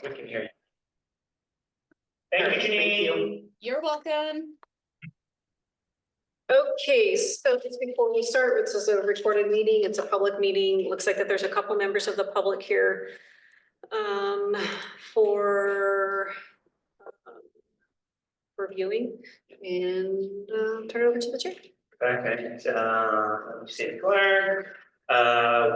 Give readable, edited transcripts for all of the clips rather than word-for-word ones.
We can hear you. Thank you, Janine. You're welcome. Okay, so just before we start, this is a recorded meeting. It's a public meeting. Looks like that there's a couple members of the public here for viewing, and turn it over to the chair. Okay, let me see the clerk.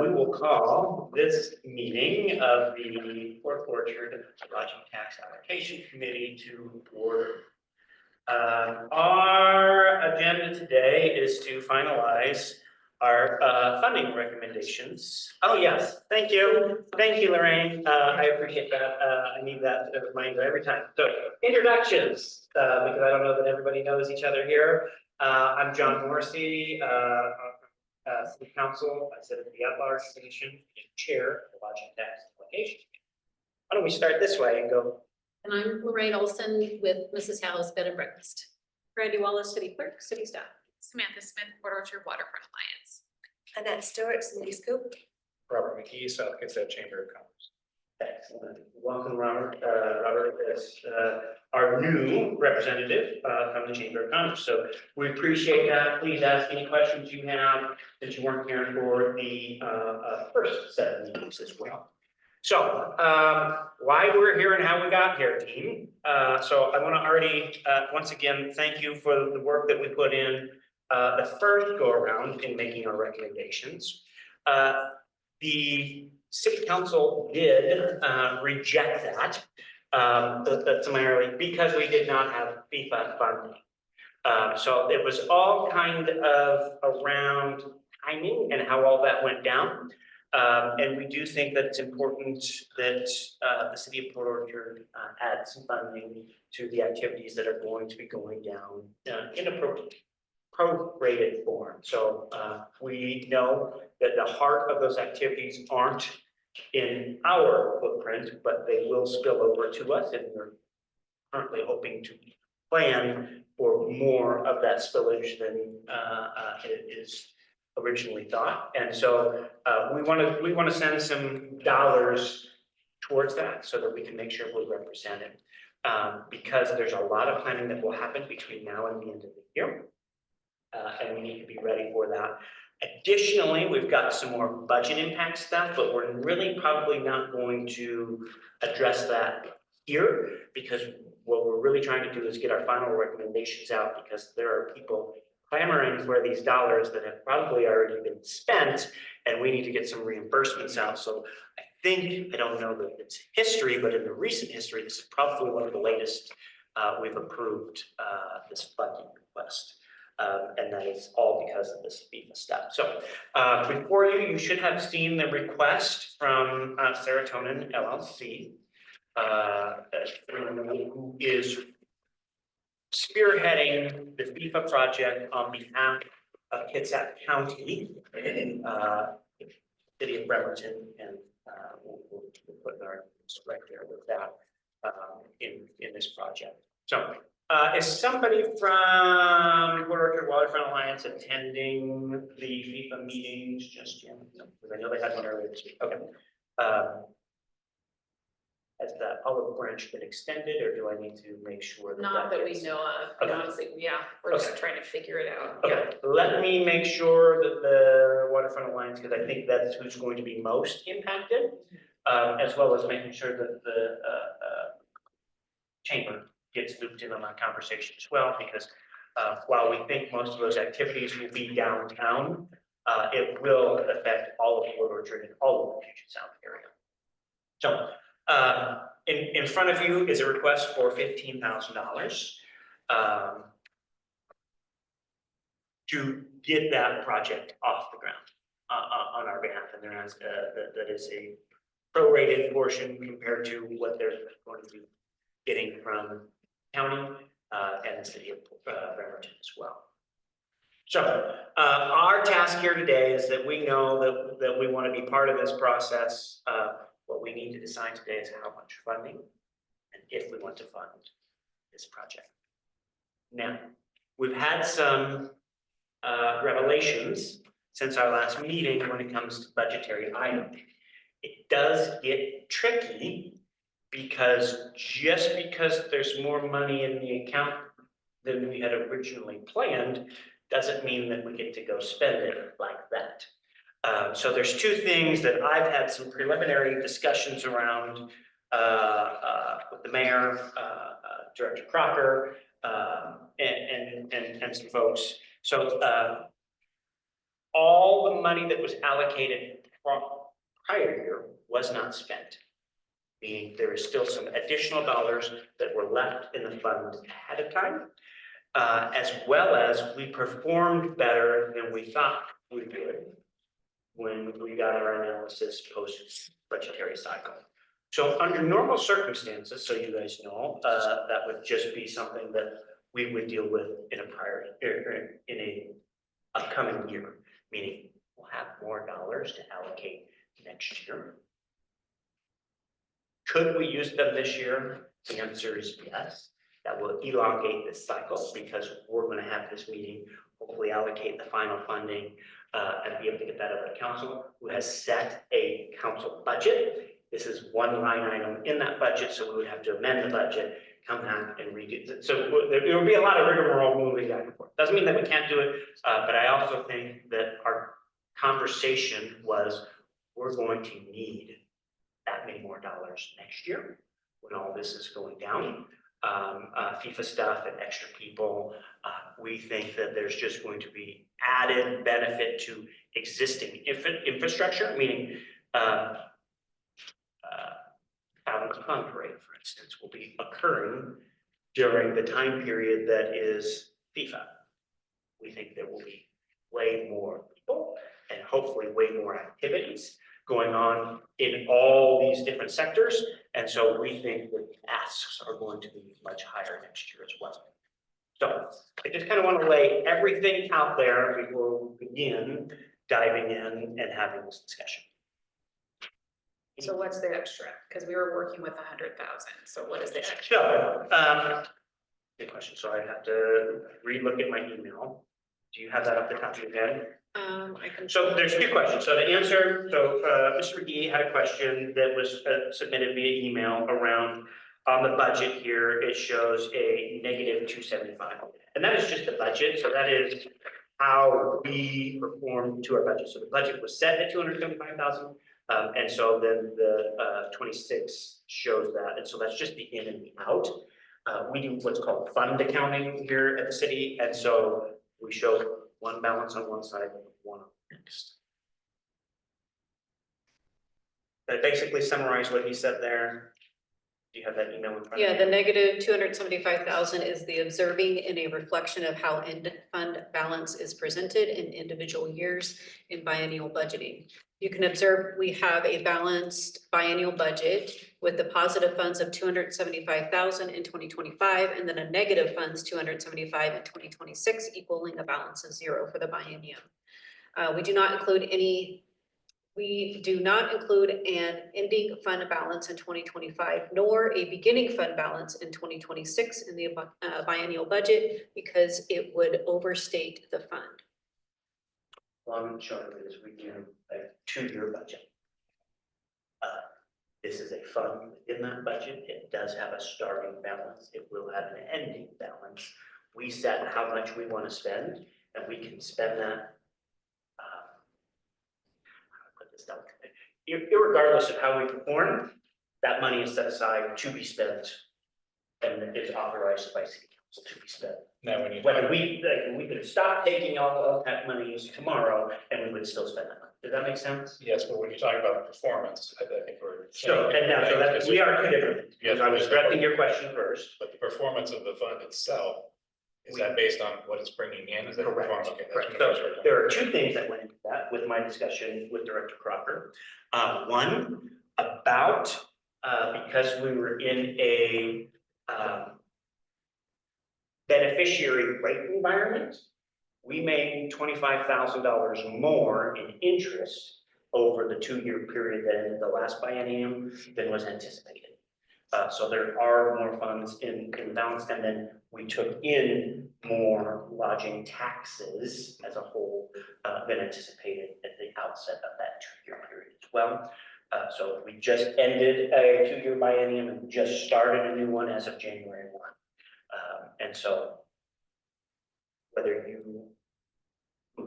We will call this meeting of the Fourth Orchard Lodging Tax Allocation Committee to order. Our agenda today is to finalize our funding recommendations. Oh, yes, thank you, Lorraine. I appreciate that. I need that reminder every time. So introductions, because I don't know that everybody knows each other here. I'm John Morrissey, City Council. I sit at the at-large position, chair of the Lodging Tax Allocation. Why don't we start this way and go? And I'm Lorraine Olson with Mrs. Howell's Bed and Breakfast. Randy Wallace, city clerk, city staff. Samantha Smith, Port Orchard Waterfront Alliance. Annette Stewart, Cindy Scoop. Robert McKee, South Kitsap Chamber of Commerce. Excellent. Welcome, Robert. Robert is our new representative from the Chamber of Commerce. So we appreciate that. Please ask any questions you have that you weren't here for the first set of meetings as well. So why we're here and how we got here, team. So I want to already once again thank you for the work that we put in the first go around in making our recommendations. The City Council did reject that summarily because we did not have FIFA funding. So it was all kind of around timing and how all that went down. And we do think that it's important that the City of Port Orchard add some funding to the activities that are going to be going down in a prorated form. So we know that the heart of those activities aren't in our footprint, but they will spill over to us, and we're currently hoping to plan for more of that spillage than is originally thought. And so we want to send some dollars towards that so that we can make sure we're represented, because there's a lot of planning that will happen between now and the end of the year. And we need to be ready for that. Additionally, we've got some more budget impact stuff, but we're really probably not going to address that here, because what we're really trying to do is get our final recommendations out, because there are people clamoring for these dollars that have probably already been spent, and we need to get some reimbursements out. So I think, I don't know that it's history, but in the recent history, this is probably one of the latest we've approved this funding request. And that is all because of this FIFA stuff. So before you should have seen the request from Serotonin LLC, who is spearheading the FIFA project on behalf of Kitsap County, City of Bremerton, and we'll put our right there with that in this project. So is somebody from Port Orchard Waterfront Alliance attending the FIFA meetings just yet? No, because I know they had one earlier this week. Okay. Has the olive branch been extended, or do I need to make sure that Not that we know of. Okay. Honestly, yeah, we're just trying to figure it out. Okay, let me make sure that the Waterfront Alliance, because I think that's who's going to be most impacted, as well as making sure that the chamber gets looped in on that conversation as well, because while we think most of those activities will be downtown, it will affect all of Port Orchard and all of the Puget Sound area. So in front of you is a request for $15,000 to get that project off the ground on our behalf, and there is that is a prorated portion compared to what they're going to be getting from county and the City of Bremerton as well. So our task here today is that we know that we want to be part of this process. What we need to decide today is how much funding and if we want to fund this project. Now, we've had some revelations since our last meeting when it comes to budgetary items. It does get tricky because just because there's more money in the account than we had originally planned, doesn't mean that we get to go spend it like that. So there's two things that I've had some preliminary discussions around with the mayor, Director Crocker, and some folks. So all the money that was allocated from prior year was not spent. Meaning there is still some additional dollars that were left in the fund ahead of time, as well as we performed better than we thought we would when we got our analysis post budgetary cycle. So under normal circumstances, so you guys know, that would just be something that we would deal with in a upcoming year, meaning we'll have more dollars to allocate next year. Could we use them this year? The answer is yes. That will elongate this cycle because we're going to have this meeting, hopefully allocate the final funding, and be able to get that over to council, who has set a council budget. This is one line item in that budget, so we would have to amend the budget, come back and redo it. So there will be a lot of rigmarole moving back and forth. Doesn't mean that we can't do it, but I also think that our conversation was, we're going to need that many more dollars next year when all this is going down. FIFA stuff and extra people. We think that there's just going to be added benefit to existing infrastructure, meaning Fountains Pond Parade, for instance, will be occurring during the time period that is FIFA. We think there will be way more people and hopefully way more activities going on in all these different sectors. And so we think that asks are going to be much higher next year as well. So I just kind of want to lay everything out there before we begin diving in and having this discussion. So what's the extra? Because we were working with 100,000, so what is the extra? So, good question. So I have to re-look at my email. Do you have that off the top of your head? I can. So there's two questions. So to answer, Mr. McGee had a question that was submitted via email around on the budget here. It shows a negative 275, and that is just the budget. So that is how we performed to our budget. So the budget was set at 275,000, and so then the 26 shows that, and so that's just the in and the out. We do what's called fund accounting here at the city, and so we show one balance on one side, one on the next. But I basically summarize what he said there. Do you have that email in front of you? Yeah, the negative 275,000 is the observing in a reflection of how end fund balance is presented in individual years in biennial budgeting. You can observe we have a balanced biennial budget with the positive funds of 275,000 in 2025 and then a negative funds 275 in 2026, equaling a balance of 0 for the biennium. We do not include an ending fund balance in 2025, nor a beginning fund balance in 2026 in the biennial budget because it would overstate the fund. Long and short of it is we do a 2-year budget. This is a fund within that budget. It does have a starting balance. It will have an ending balance. We set how much we want to spend, and we can spend that. Put this down. Irregardless of how we perform, that money is set aside to be spent, and is authorized by city council to be spent. Now, when you. Whether we could stop taking all of that money tomorrow, and we would still spend that money. Does that make sense? Yes, but when you're talking about performance, I think we're. So, and now, so that, we are two different things. Yes, I was addressing your question first. But the performance of the fund itself, is that based on what it's bringing in? Is that performance? Okay, that's Correct. what I was So working on. there are two things that went into that with my discussion with Director Crocker. One, about, because we were in a beneficiary rate environment, we made $25,000 more in interest over the 2-year period that ended the last biennium than was anticipated. So there are more funds in balance, and then we took in more lodging taxes as a whole than anticipated at the outset of that 2-year period as well. So we just ended a 2-year biennium and just started a new one as of January 1. And so whether you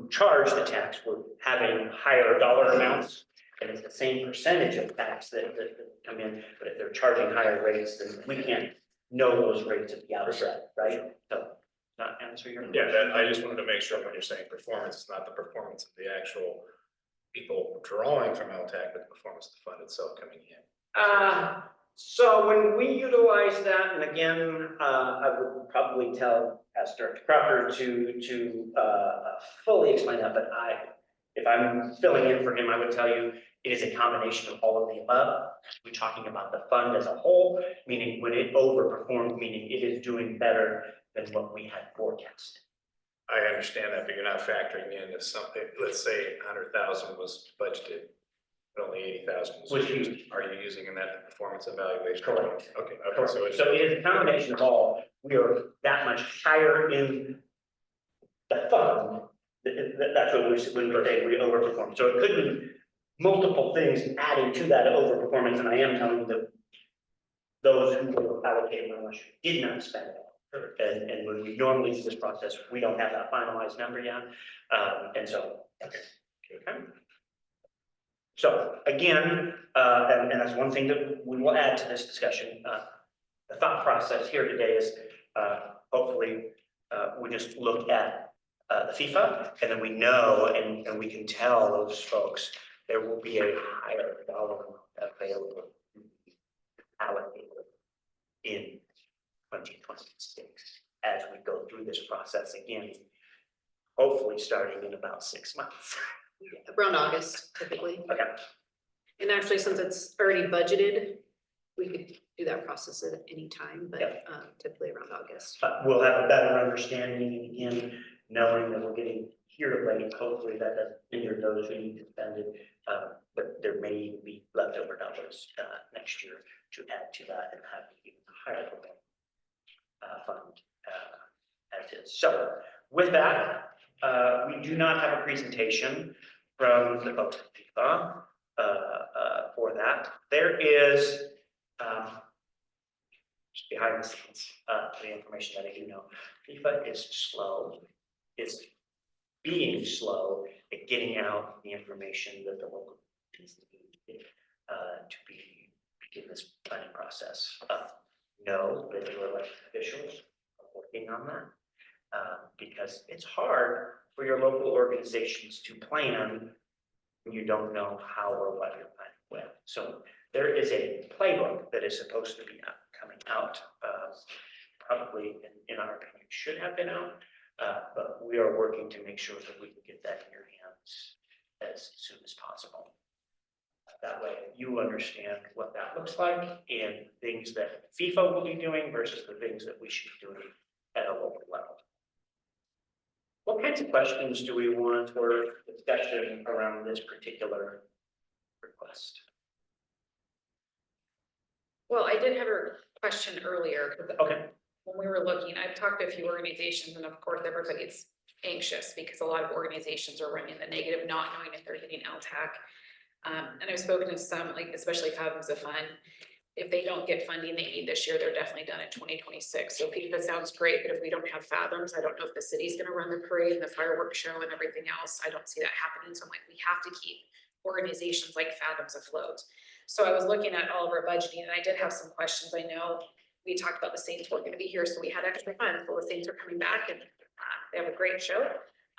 charge the tax, we're having higher dollar amounts, and it's the same percentage of tax that come in, but if they're charging higher rates, then we can't know those rates at the outset, right? So, not answer your question. Yeah, that, I just wanted to make sure when you're saying performance, it's not the performance of the actual people drawing from LTAC, but the performance of the fund itself coming in. So when we utilize that, and again, I would probably tell Pastor Crawford to fully explain that, but if I'm filling in for him, I would tell you it is a combination of all of the above. We're talking about the fund as a whole, meaning when it overperformed, meaning it is doing better than what we had forecast. I understand that, but you're not factoring in if something, let's say 100,000 was budgeted, but only 80,000 was used. Are you using in that the performance evaluation? Correct. Okay, So so it is a combination of all. We are that much higher in the fund. That's what when we say we overperform. So it could be multiple things adding to that overperformance, and I am telling you that those who were allocated money did not spend it. And when we normally do this process, we don't have that finalized number yet. And so, okay. So again, and that's one thing that we will add to this discussion. The thought process here today is hopefully we just look at the FIFA, and then we know and we can tell those folks there will be a higher dollar available allocated in 2026 as we go through this process again, hopefully starting in about 6 months. Around August typically. Okay. And actually, since it's already budgeted, we could do that process at any time, but typically around August. We'll have a better understanding again, knowing that we're getting here late. Hopefully that doesn't hinder those who need to spend it. But there may even be leftover dollars next year to add to that and have even higher level fund as is. So with that, we do not have a presentation from the folks at FIFA for that. There is just behind the scenes, the information that I do know. FIFA is slow. It's being slow at getting out the information that the local needs to begin this planning process. Know that your elected officials are working on that because it's hard for your local organizations to plan when you don't know how or what you're planning with. So there is a playbook that is supposed to be coming out, probably in our opinion should have been out, but we are working to make sure that we can get that in your hands as soon as possible. That way you understand what that looks like and things that FIFA will be doing versus the things that we should be doing at a local level. What kinds of questions do we want for discussion around this particular request? Well, I did have a question earlier, because Okay. when we were looking, I've talked to a few organizations, and of course, everybody's anxious because a lot of organizations are running the negative, not knowing if they're getting LTAC. And I've spoken to some, like especially Fathoms of Fun. If they don't get funding they need this year, they're definitely done in 2026. So FIFA sounds great, but if we don't have Fathoms, I don't know if the city's gonna run the parade and the fireworks show and everything else. I don't see that happening. So I'm like, we have to keep organizations like Fathoms afloat. So I was looking at all of our budgeting, and I did have some questions. I know we talked about the Saints were gonna be here, so we had extra funds. So the Saints are coming back, and they have a great show.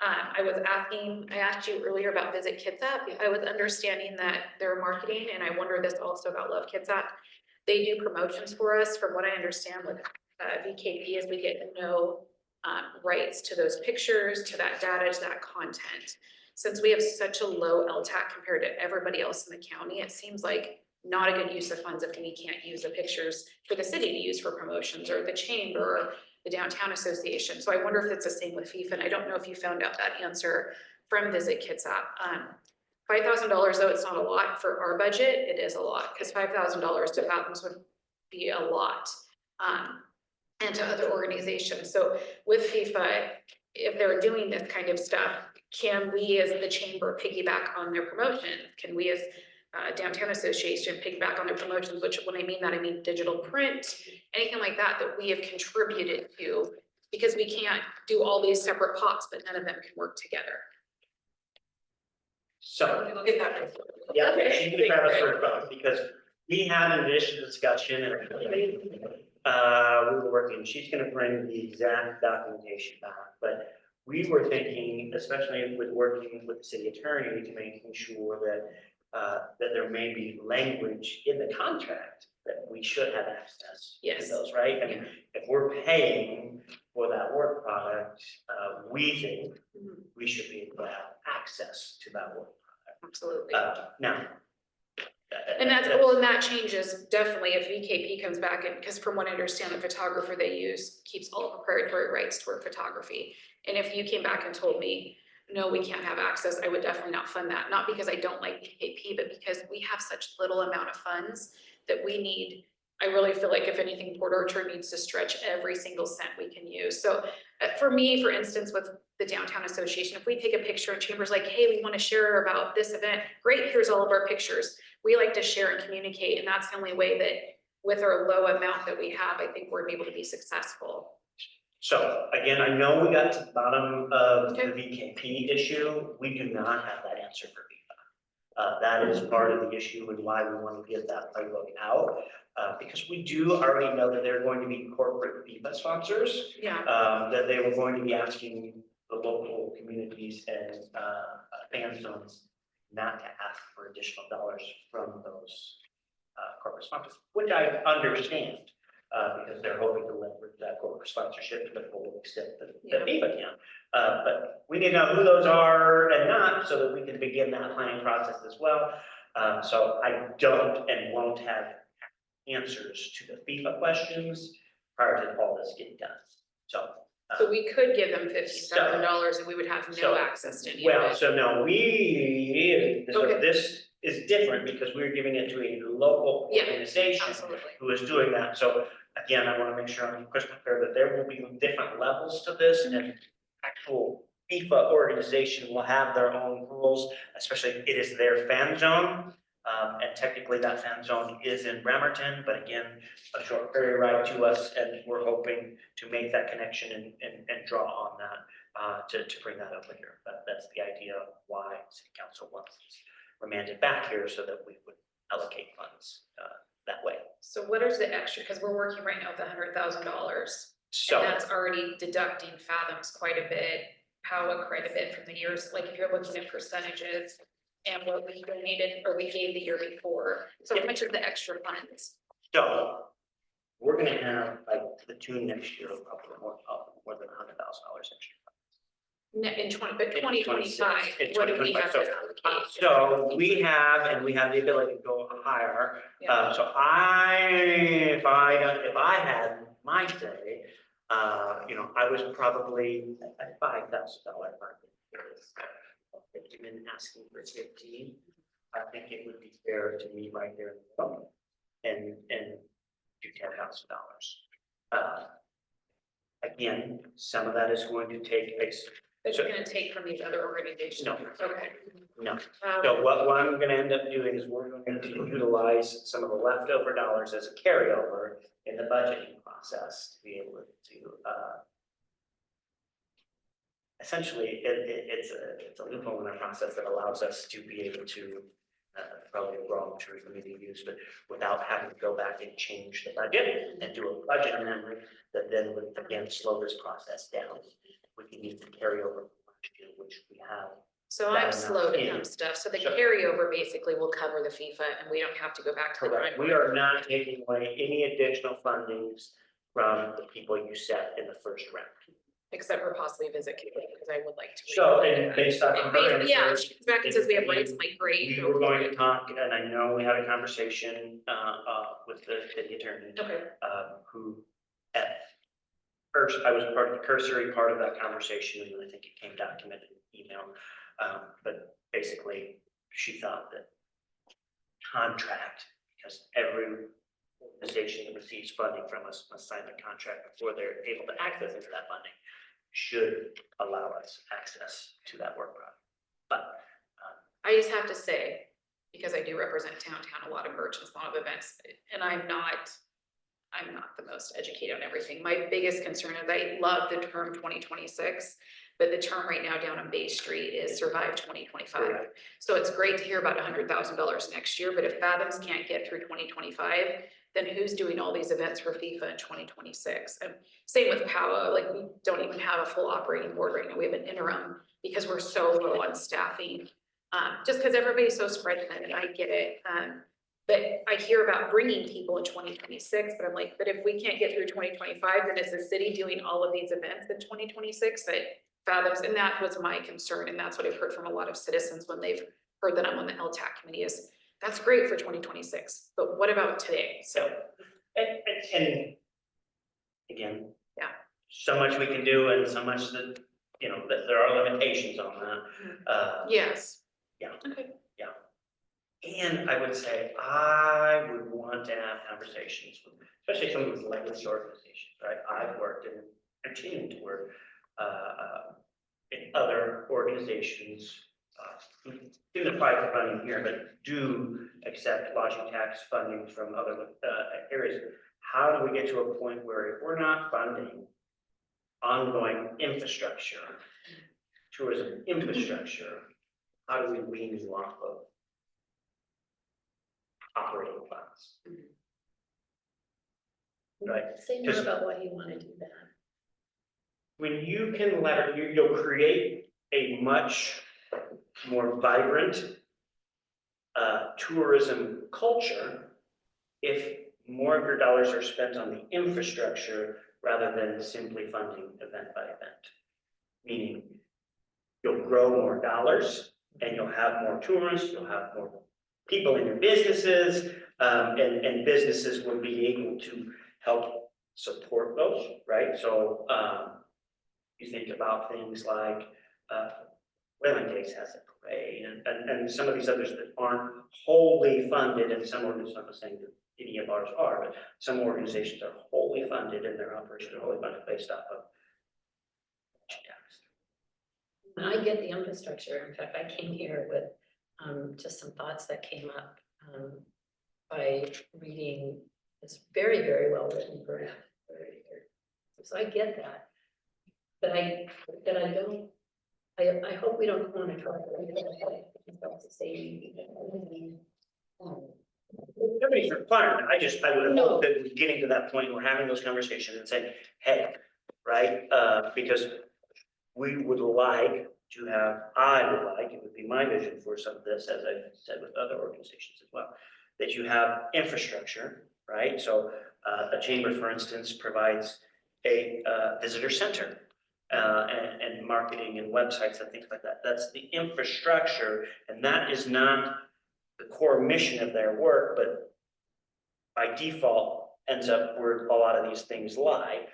I asked you earlier about Visit Kitsap. I was understanding that they're marketing, and I wonder this also about Love Kitsap. They do promotions for us. From what I understand with VKP is we get no rights to those pictures, to that data, to that content. Since we have such a low LTAC compared to everybody else in the county, it seems like not a good use of funds if we can't use the pictures for the city to use for promotions, or the chamber, or the downtown association. So I wonder if it's the same with FIFA, and I don't know if you found out that answer from Visit Kitsap. $5,000 though, it's not a lot for our budget. It is a lot, because $5,000 to Fathoms would be a lot, and to other organizations. So with FIFA, if they're doing this kind of stuff, can we as the chamber piggyback on their promotion? Can we as Downtown Association piggyback on their promotions, which when I mean that, I mean digital print, anything like that, that we have contributed to, because we can't do all these separate pots, but none of them can work together. So, Look at that. yeah, Okay. she can grab us for both, because we had an initial discussion and we were working, she's gonna bring the exact documentation back, but we were thinking, especially with working with the city attorney, to making sure that that there may be language in the contract that we should have access to Yes. those, right? I mean, if we're paying for that work product, we think Mhm. we should be able to have access to that work. Absolutely. Now. And that's, well, and that changes definitely if VKP comes back, and, because from what I understand, the photographer they use keeps all preparatory rights toward photography. And if you came back and told me, no, we can't have access, I would definitely not fund that, not because I don't like VKP, but because we have such little amount of funds that we need. I really feel like if anything, Port Orchard needs to stretch every single cent we can use. So for me, for instance, with the Downtown Association, if we take a picture and Chamber's like, hey, we want to share about this event, great, here's all of our pictures. We like to share and communicate, and that's the only way that with our low amount that we have, I think we're able to be successful. So again, I know we got to the bottom of Okay. the VKP issue. We do not have that answer for FIFA. That is part of the issue and why we want to get that playbook out. Because we do already know that there are going to be corporate FIFA sponsors, Yeah. that they were going to be asking the local communities and fan zones not to ask for additional dollars from those corporate sponsors, which I understand. Because they're hoping to leverage that corporate sponsorship to the full extent that FIFA can. But we need to know who those are and not, so that we can begin that planning process as well. So I don't and won't have answers to the FIFA questions prior to all this getting done. So. So we could give them $15,000 and we would have So- no access to any of Well, it. so no, Okay. this is different because we're giving it to a local Yeah, organization Absolutely. who is doing that. So again, I want to make sure I'm crystal clear that there will be different levels to this, and actual FIFA organization will have their own rules, especially it is their fan zone. And technically that fan zone is in Bremerton, but again, a short ferry ride to us, and we're hoping to make that connection and draw on that to bring that over here. But that's the idea of why city council wants this remanded back here, so that we would allocate funds that way. So what is the extra, because we're working right now with $100,000, So. and that's already deducting Fathoms quite a bit, POWA quite a bit from the years, like if you're looking at percentages and what we donated or we gave the year before. So how much is the extra funds? So, we're gonna have like the tune next year of probably more than $100,000 extra. In 2025, In what do we 2025, have to allocate? So we have the ability to go higher. Yeah. So if I had my say, I was probably at $5,000 market. If you've been asking for 15, I think it would be fair to meet right there in the middle and do $10,000. Again, some of that is going to take place. That you're gonna take from these other organizations? No. Okay. No. So what I'm gonna end up doing is we're going to utilize some of the leftover dollars as a carryover in the budgeting process to be able to, essentially, it's a loophole in our process that allows us to be able to, probably a wrong term for me to use, but without having to go back and change the budget and do a budget amendment that then would again slow this process down. We can use the carryover from last year, which we have. So That I'm amount slow to in. some stuff, so the Sure. carryover basically will cover the FIFA and we don't have to go back to the Correct. drawing We board. are not taking away any additional fundings from the people you set in the first round. Except for possibly visit Caitlin, because I would like to. So, and based on her Yeah, answers, she comes back and says we have rights, I'm like, great. we were going to talk, and I know we had a conversation, with the city attorney, Okay, who at first, I was part of the cursory part of that conversation, and I think it came documented in email. But basically, she thought that contract, because every organization that receives funding from us must sign the contract before they're able to access into that funding, should allow us access to that work product. But I just have to say, because I do represent downtown, a lot of merchants, a lot of events, and I'm not the most educated on everything. My biggest concern is I love the term 2026, but the term right now down on Bay Street is survive 2025. Correct. So it's great to hear about $100,000 next year, but if Fathoms can't get through 2025, then who's doing all these events for FIFA in 2026? And same with POWA, like we don't even have a full operating board right now. We have an interim because we're so low on staffing. Just because everybody's so spread thin, and I get it. But I hear about bringing people in 2026, but I'm like, but if we can't get through 2025, then is the city doing all of these events in 2026 that Fathoms? And that was my concern, and that's what I've heard from a lot of citizens when they've heard that I'm on the LTAC committee is, that's great for 2026, but what about today? So, And again. Yeah. So much we can do and so much that, you know, that there are limitations on that. yes. Yeah. Okay. And I would say I would want to have conversations with, especially some of these legacy organizations, right? I've worked and continue to work in other organizations who do the private funding here, but do accept lodging tax funding from other areas. How do we get to a point where if we're not funding ongoing infrastructure, tourism infrastructure, how do we wean you off of operating funds? Right. Say more about why you want to do that. When you can leverage, you'll create a much more vibrant tourism culture if more of your dollars are spent on the infrastructure rather than simply funding event by event. Meaning, you'll grow more dollars and you'll have more tourists, you'll have more people in your businesses, and businesses will be able to help support those, right? So you think about things like Wayland Days has a parade, and some of these others that aren't wholly funded, and some organizations, I'm not saying that any of ours are, but some organizations are wholly funded and their operations are wholly funded based off of tax. I get the infrastructure. In fact, I came here with just some thoughts that came up by reading this very, very well written grant. So I get that. But I don't, I hope we don't want to try to say. Nobody's requiring it. I would No. hope that we're getting to that point, we're having those conversations and saying, hey, right? Because we would like to have, I would like, it would be my vision for some of this, as I've said with other organizations as well, that you have infrastructure, right? So a chamber, for instance, provides a visitor center and marketing and websites and things like that. That's the infrastructure, and that is not the core mission of their work, but by default ends up where a lot of these things lie.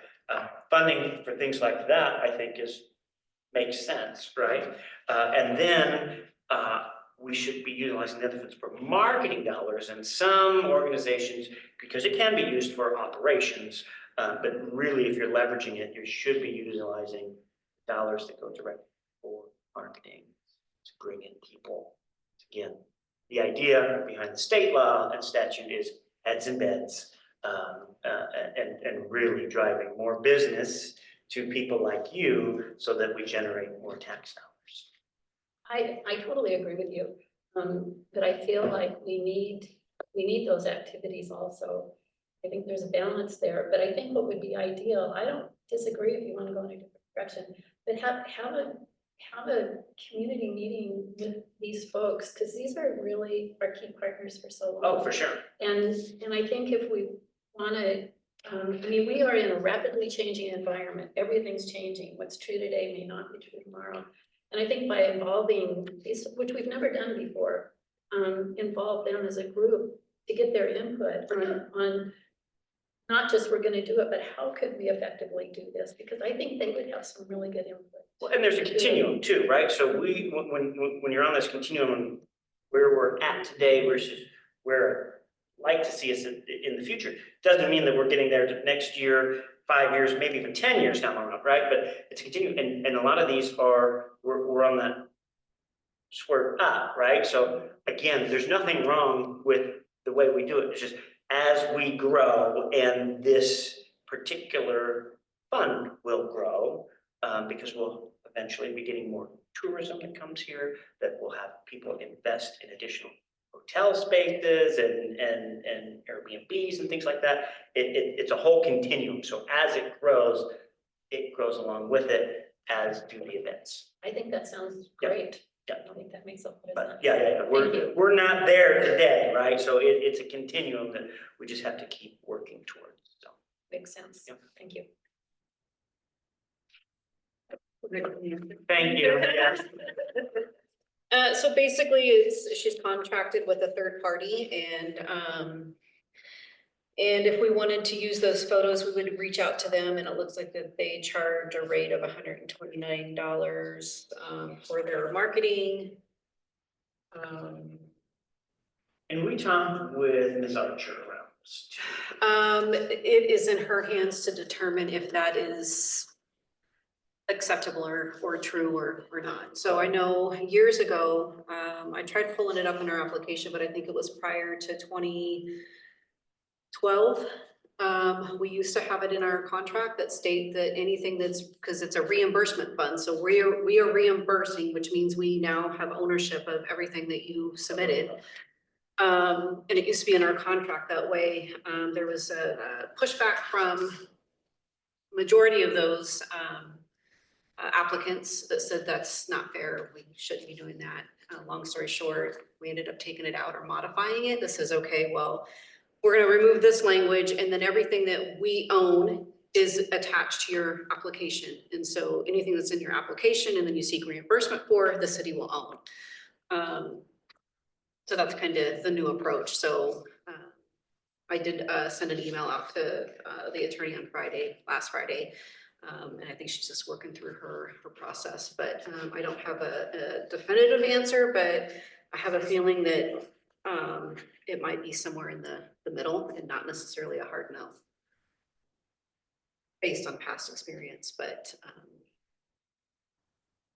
Funding for things like that, I think, makes sense, right? And then we should be utilizing the other funds for marketing dollars, and some organizations, because it can be used for operations, but really if you're leveraging it, you should be utilizing dollars that go directly for marketing to bring in people. Again, the idea behind the state law and statute is heads and beds, and really driving more business to people like you so that we generate more tax dollars. I totally agree with you, but I feel like we need those activities also. I think there's a balance there, but I think what would be ideal, I don't disagree if you want to go in a different direction, but have a community meeting with these folks, because these are really our key partners for so long. Oh, for sure. And I think if we want to, I mean, we are in a rapidly changing environment. Everything's changing. What's true today may not be true tomorrow. And I think by involving these, which we've never done before, involve them as a group to get their input on not just we're going to do it, but how could we effectively do this? Because I think they would have some really good input. Well, and there's a continuum too, right? So when you're on this continuum, where we're at today versus where I'd like to see us in the future, doesn't mean that we're getting there next year, 5 years, maybe even 10 years down the road, right? But it's a continuum, and a lot of these we're on that swerve up, right? So again, there's nothing wrong with the way we do it. It's just as we grow and this particular fund will grow, because we'll eventually be getting more tourism that comes here, that will have people invest in additional hotel spaces and Airbnbs and things like that. It's a whole continuum. So as it grows along with it, as do the events. I think that sounds Yeah. great. Yeah. I think that makes a lot of But sense. yeah, Thank you. we're not there today, right? So it's a continuum that we just have to keep working towards, so. Makes sense. Yeah. Thank you. Thank you. Yeah. So basically, she's contracted with a third party and if we wanted to use those photos, we would reach out to them, and it looks like that they charge a rate of $129 for their marketing. And we talked with Ms. Archer around this too. It is in her hands to determine if that is acceptable or true or not. So I know years ago, I tried pulling it up in our application, but I think it was prior to 2012. We used to have it in our contract that state that anything that's, because it's a reimbursement fund, so we are reimbursing, which means we now have ownership of everything that you submitted. And it used to be in our contract that way. There was a pushback from majority of those applicants that said that's not fair, we shouldn't be doing that. Long story short, we ended up taking it out or modifying it. This is okay, well, we're gonna remove this language, and then everything that we own is attached to your application. And so anything that's in your application and then you seek reimbursement for, the city will own. So that's kind of the new approach. So I did send an email out to the attorney on last Friday. And I think she's just working through her process, but I don't have a definitive answer, but I have a feeling that it might be somewhere in the middle and not necessarily a hard no. Based on past experience, but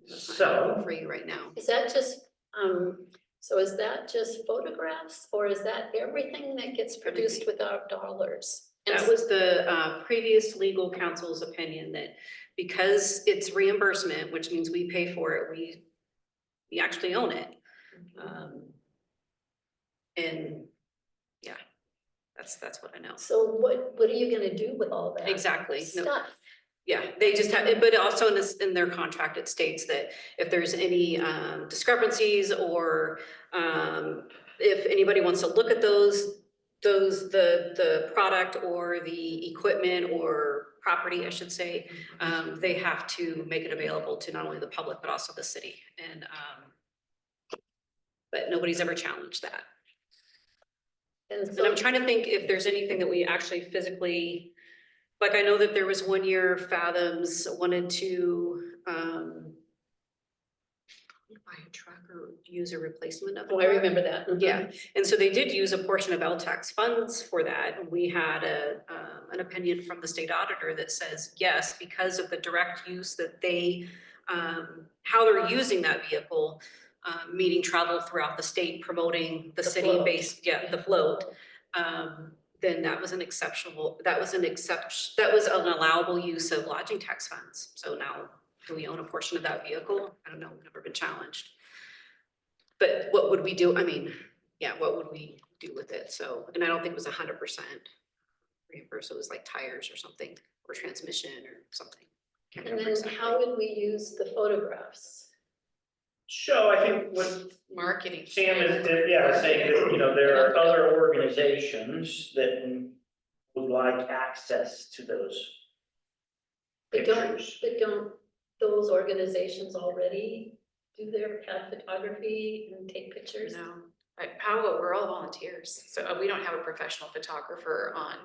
that's not So- for you right now. Is that just, so is that just photographs, or is that everything that gets produced without dollars? That was the previous legal counsel's opinion, that because it's reimbursement, which means we pay for it, we actually own it. And yeah, that's what I know. So what are you gonna do with all that Exactly. No, stuff? yeah, they just have, but also in their contract, it states that if there's any discrepancies or if anybody wants to look at the product or the equipment or property, I should say, they have to make it available to not only the public, but also the city. And but nobody's ever challenged that. And And so, I'm trying to think if there's anything that we actually physically, like I know that there was one year Fathoms wanted to buy a truck or use a replacement of a oh, I truck. remember that. Mhm. Yeah, and so they did use a portion of LTAX funds for that. And we had an opinion from the state auditor that says, yes, because of the direct use that they, how they're using that vehicle, meaning travel throughout the state, promoting the float. city-based, the float. Then that was an allowable use of lodging tax funds. So now, do we own a portion of that vehicle? I don't know, never been challenged. But what would we do? I mean, yeah, what would we do with it? So, and I don't think it was 100% reimbursed. It was like tires or something, or transmission or something. Can't And remember then exactly. how would we use the photographs? So I think what Marketing. Sam is, saying that, there are other organizations that would like access to those But don't, pictures. those organizations already do their CAD photography and take pictures? No, at Powell, we're all volunteers, so we don't have a professional photographer on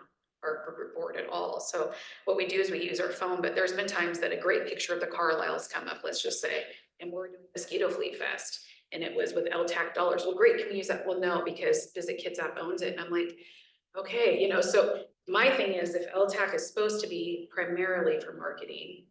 our board at all. So what we do is we use our phone, but there's been times that a great picture of the Carlisle's come up, let's just say, and we're doing Mosquito Fleet Fest, and it was with LTAC dollars. Well, great, can we use that? Well, no, because Visit Kids App owns it, and I'm like, okay, so my thing is, if LTAC is supposed to be primarily for marketing,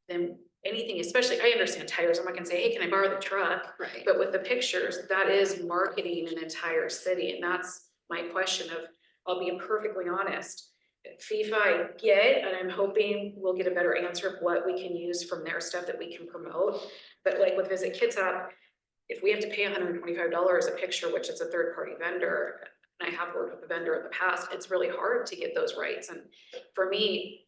then anything, especially, I understand tires, I'm not gonna say, hey, can I borrow the truck? Right. But with the pictures, that is marketing an entire city, and that's my question of, I'll be perfectly honest. FIFA I get, and I'm hoping we'll get a better answer of what we can use from their stuff that we can promote. But like with Visit Kitsap, if we have to pay $125 a picture, which is a third-party vendor, and I have worked with a vendor in the past, it's really hard to get those rights. And for me,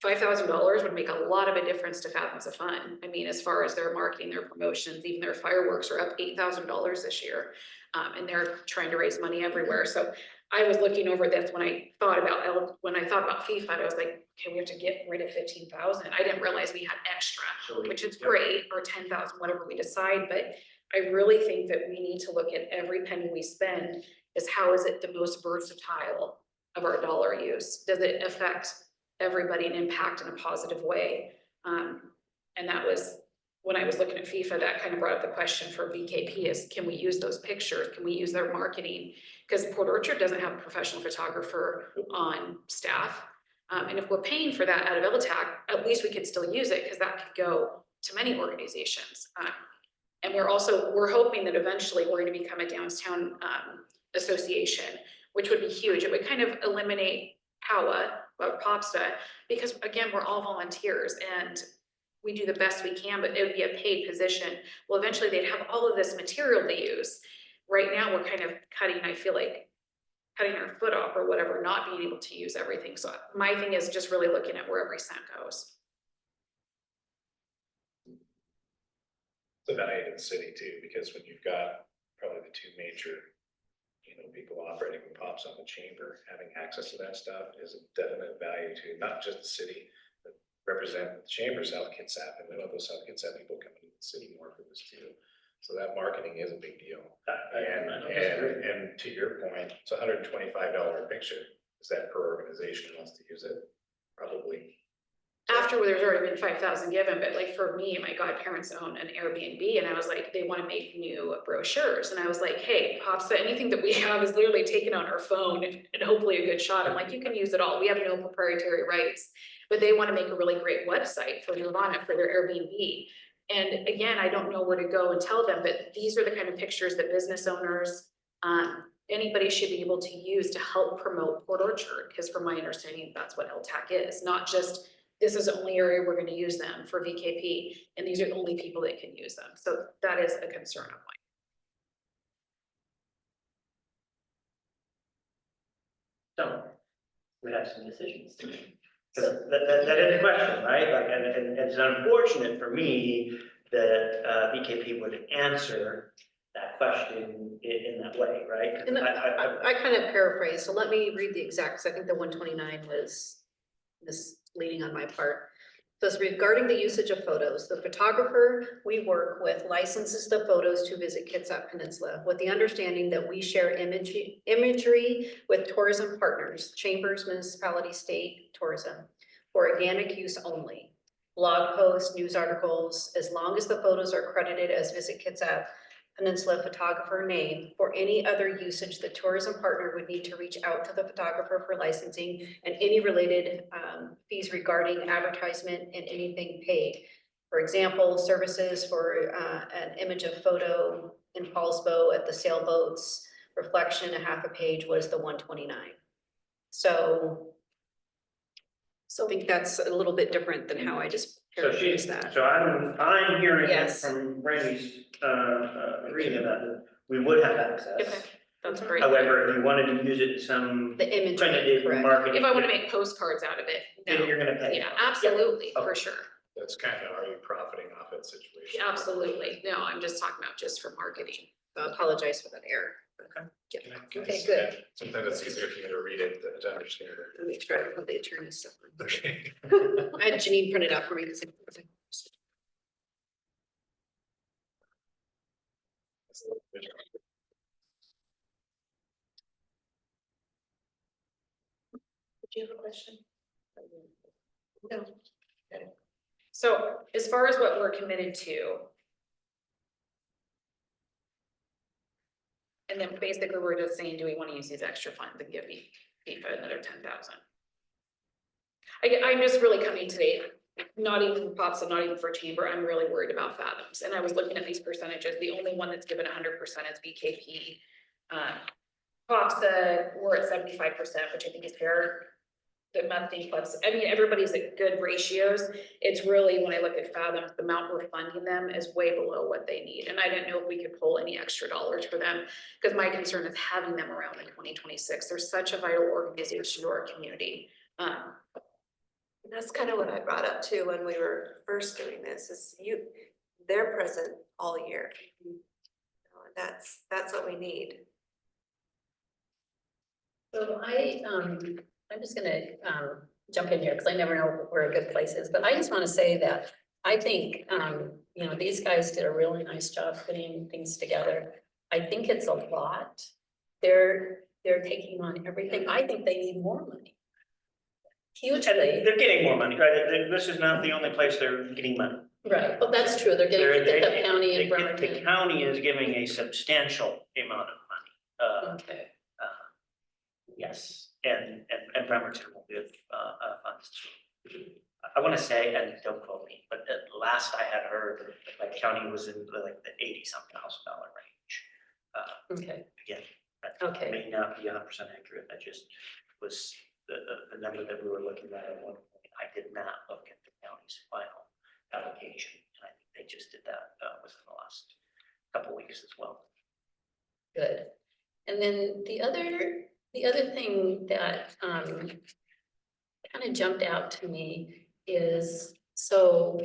$5,000 would make a lot of a difference to Fathoms of Fun. I mean, as far as their marketing, their promotions, even their fireworks are up $8,000 this year. And they're trying to raise money everywhere. So I was looking over this when I thought about FIFA, I was like, okay, we have to get rid of 15,000. I didn't realize we had extra, which is great, or 10,000, whatever we decide. But I really think that we need to look at every penny we spend is how is it the most versatile of our dollar use? Does it affect everybody and impact in a positive way? And that was, when I was looking at FIFA, that kind of brought up the question for VKP is, can we use those pictures? Can we use their marketing? Because Port Orchard doesn't have a professional photographer on staff. And if we're paying for that out of LTAC, at least we could still use it because that could go to many organizations. And we're hoping that eventually we're going to become a downtown association, which would be huge. It would kind of eliminate POWA, or POPSA, because again, we're all volunteers and we do the best we can, but it would be a paid position. Well, eventually they'd have all of this material to use. Right now, we're kind of I feel like cutting our foot off or whatever, not being able to use everything. So my thing is just really looking at where every cent goes. The value to the city too, because when you've got probably the two major, people operating with pops on the chamber, having access to that stuff is a definite value to not just the city, but represent the chamber, South Kitsap, and we know those South Kitsap people coming to the city more for this too. So that marketing is a big deal. And to your point, it's $125 a picture. Is that per organization who wants to use it? Probably. After there's already been 5,000 given, but like for me, my godparents own an Airbnb and I was like, they want to make new brochures. And I was like, hey, POPSA, anything that we have is literally taken on our phone and hopefully a good shot. I'm like, you can use it all. We have no proprietary rights, but they want to make a really great website for Nirvana for their Airbnb. And again, I don't know where to go and tell them, but these are the kind of pictures that business owners, anybody should be able to use to help promote Port Orchard. Because from my understanding, that's what LTAC is, not just this is the only area we're going to use them for VKP, and these are the only people that can use them. So that is a concern of mine. So we have some decisions to make. Because that is a question, right? Like, and it's unfortunate for me that VKP would answer that question in that way, right? 'Cause And I kind of paraphrase, so let me read the exact, because I think the 129 was misleading on my part. So it's regarding the usage of photos, the photographer we work with licenses the photos to Visit Kitsap Peninsula with the understanding that we share imagery with tourism partners, chambers, municipality, state, tourism, for organic use only. Blog posts, news articles, as long as the photos are credited as Visit Kitsap Peninsula photographer name. For any other usage, the tourism partner would need to reach out to the photographer for licensing and any related fees regarding advertisement and anything paid. For example, services for an image of photo in Paulsbo at the sailboats, reflection, a half a page was the 129. So I think that's a little bit different than how I just paraphrased that. So I'm hearing it Yes. from Brandy's reading about it. We would have access. Okay, that's great. However, if you wanted to use it in some The imagery, printed correct. marketing. If I want to make postcards out of it, Then no. you're gonna pay. Yeah, absolutely, Okay. for sure. That's kind of, are you profiting off that situation? Absolutely. No, I'm just talking about just for marketing. I apologize for that error. Can I Okay, say good. that? Sometimes it's easier for me to read it than to understand it. Let me try to put the attorney's stuff. Okay. I had Janine print it out for me. Do you have a question? No. So as far as what we're committed to. And then basically we're just saying, do we want to use these extra funds and give FIFA another 10,000? I'm just really coming today not even for pops and not even for chamber, I'm really worried about fathoms. And I was looking at these percentages, the only one that's given 100% is BKP. Pops, we're at 75%, which I think is fair. The methane plus, I mean, everybody's at good ratios. It's really, when I look at fathoms, the amount we're funding them is way below what they need. And I didn't know if we could pull any extra dollars for them, because my concern is having them around in 2026. They're such a vital organization to our community. That's kind of what I brought up too when we were first doing this, is they're present all year. You know, and that's what we need. So I'm just gonna, jump in here, because I never know where a good place is, but I just want to say that I think, you know, these guys did a really nice job putting things together. I think it's a lot. They're taking on everything. I think they need more money. And Hugely, they're getting more money, right? This is not the only place they're getting money. right, but that's true, they're getting Pickup County and The Bremerton. county is giving a substantial amount of money. Okay, Yes, and Bremerton will give, funds. I want to say, and don't quote me, but at last I had heard, like, county was in like the $80-something thousand range. okay, Again, that okay. may not be 100% accurate, that just was the number that we were looking at one point. I did not look at the county's final application, and I think they just did that, within the last couple weeks as well. Good. And then the other thing that kind of jumped out to me is, so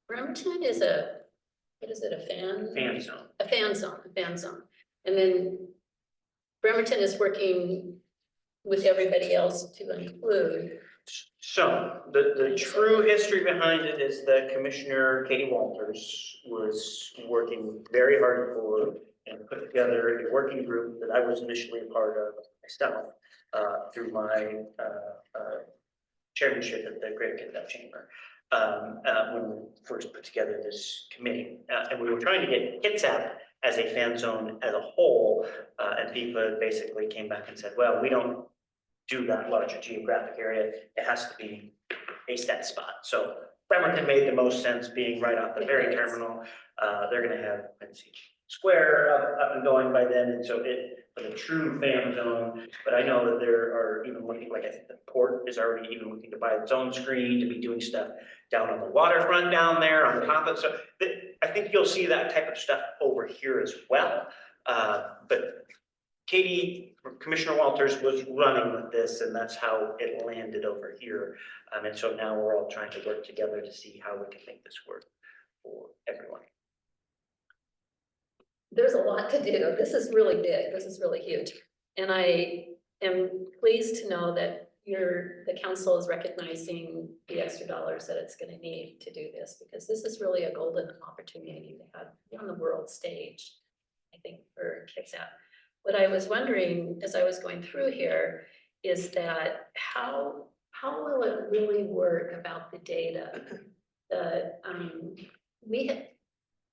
Bremerton is what is it, a fan zone. A fan zone. And then Bremerton is working with everybody else to include. So the true history behind it is that Commissioner Katie Walters was working very hard for and put together a working group that I was initially a part of myself, through my chairmanship at the Greater Kitsap Chamber, when we first put together this committee. And we were trying to get Kitsap as a fan zone as a whole, and FIFA basically came back and said, well, we don't do that larger geographic area, it has to be a set spot. So Bremerton made the most sense, being right off the ferry terminal. They're gonna have Quincy Square up and going by then, and so for the true fan zone. But I know that there are even looking, like I think the port is already even looking to buy its own screen, to be doing stuff down on the waterfront down there on top of it. So I think you'll see that type of stuff over here as well. But Commissioner Walters was running with this, and that's how it landed over here. And so now we're all trying to work together to see how we can make this work for everyone. There's a lot to do. This is really big. This is really huge. And I am pleased to know that the council is recognizing the extra dollars that it's going to need to do this, because this is really a golden opportunity to have on the world stage, I think, for Kitsap. What I was wondering as I was going through here is that how will it really work about the data?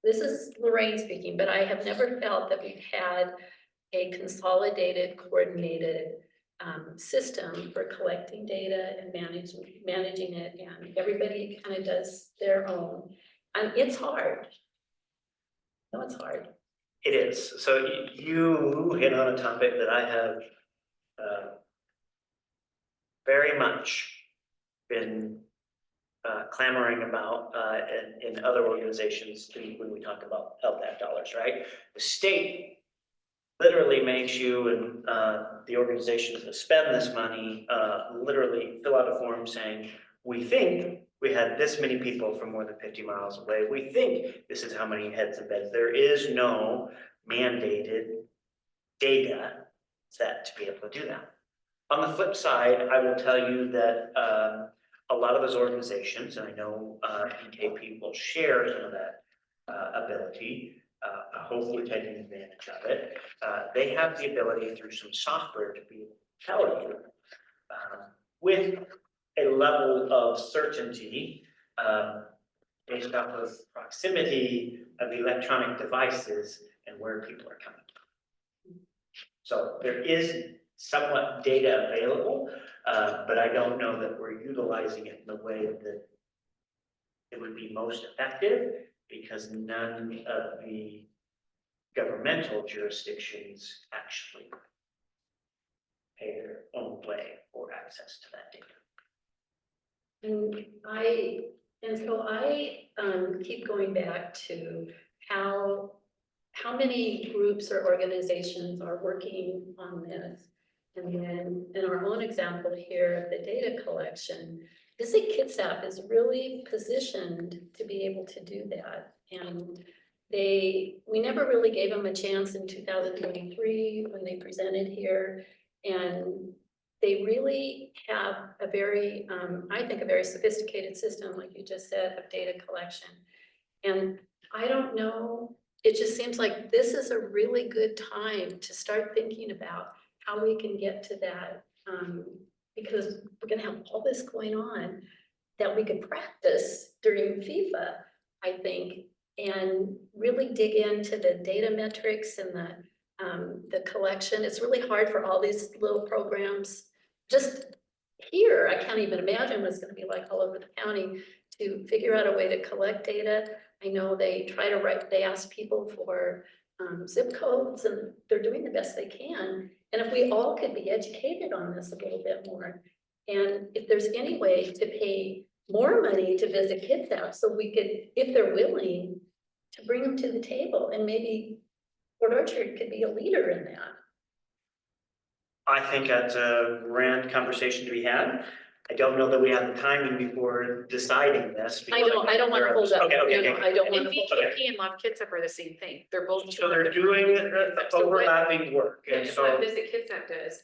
This is Lorraine speaking, but I have never felt that we've had a consolidated, coordinated system for collecting data and managing it, and everybody kind of does their own. And it's hard. No, it's hard. It is. So you hit on a topic that I have very much been clamoring about in other organizations when we talk about LTAC dollars, right? The state literally makes you and the organizations that spend this money literally fill out a form saying, we think we had this many people from more than 50 miles away. We think this is how many heads and beds. There is no mandated data set to be able to do that. On the flip side, I will tell you that a lot of those organizations, and I know EKP will share some of that ability, hopefully taking advantage of it. They have the ability through some software to be able to tell you with a level of certainty based off of proximity of electronic devices and where people are coming from. So there is somewhat data available, but I don't know that we're utilizing it in the way that it would be most effective because none of the governmental jurisdictions actually pay their own way for access to that data. And so I keep going back to how many groups or organizations are working on this? And then in our own example here, the data collection, Visit Kitsap is really positioned to be able to do that. And we never really gave them a chance in 2023 when they presented here. And they really have a very, I think, a very sophisticated system, like you just said, of data collection. And I don't know, it just seems like this is a really good time to start thinking about how we can get to that. Because we're gonna have all this going on that we could practice during FIFA, I think, and really dig into the data metrics and the collection. It's really hard for all these little programs. Just here, I can't even imagine what it's gonna be like all over the county to figure out a way to collect data. I know they they ask people for zip codes, and they're doing the best they can. And if we all could be educated on this a little bit more, and if there's any way to pay more money to Visit Kitsap, so we could, if they're willing, to bring them to the table, and maybe Port Orchard could be a leader in that. I think that's a grand conversation to be had. I don't know that we have the timing before deciding this. I don't want to hold up. Okay, okay, No, no, okay. I don't And want to hold up. VKP and Love Kitsap are the same thing. They're both. So they're doing overlapping work, and What so, Visit Kitsap does,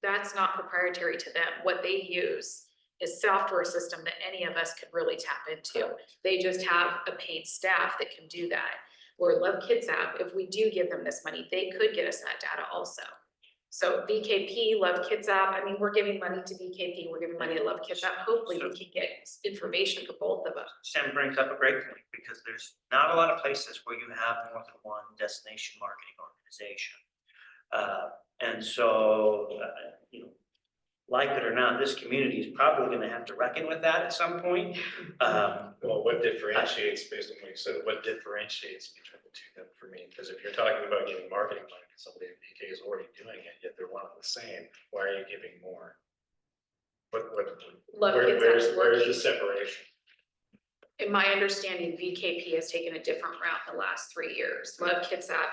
that's not proprietary to them. What they use is software system that any of us could really tap into. They just have a paid staff that can do that. Where Love Kitsap, if we do give them this money, they could get us that data also. So VKP, Love Kitsap, I mean, we're giving money to VKP, we're giving money to Love Kitsap. Hopefully we can get information for both of them. Sam brings up a great point, because there's not a lot of places where you have more than one destination marketing organization. And so, you know, like it or not, this community is probably gonna have to reckon with that at some point. Well, what differentiates, based on what you said, what differentiates between the two then for me? Because if you're talking about giving marketing money to somebody in PK is already doing it, yet they're one and the same, why are you giving more? Love where's Kitsap's the working. separation? In my understanding, VKP has taken a different route in the last 3 years. Love Kitsap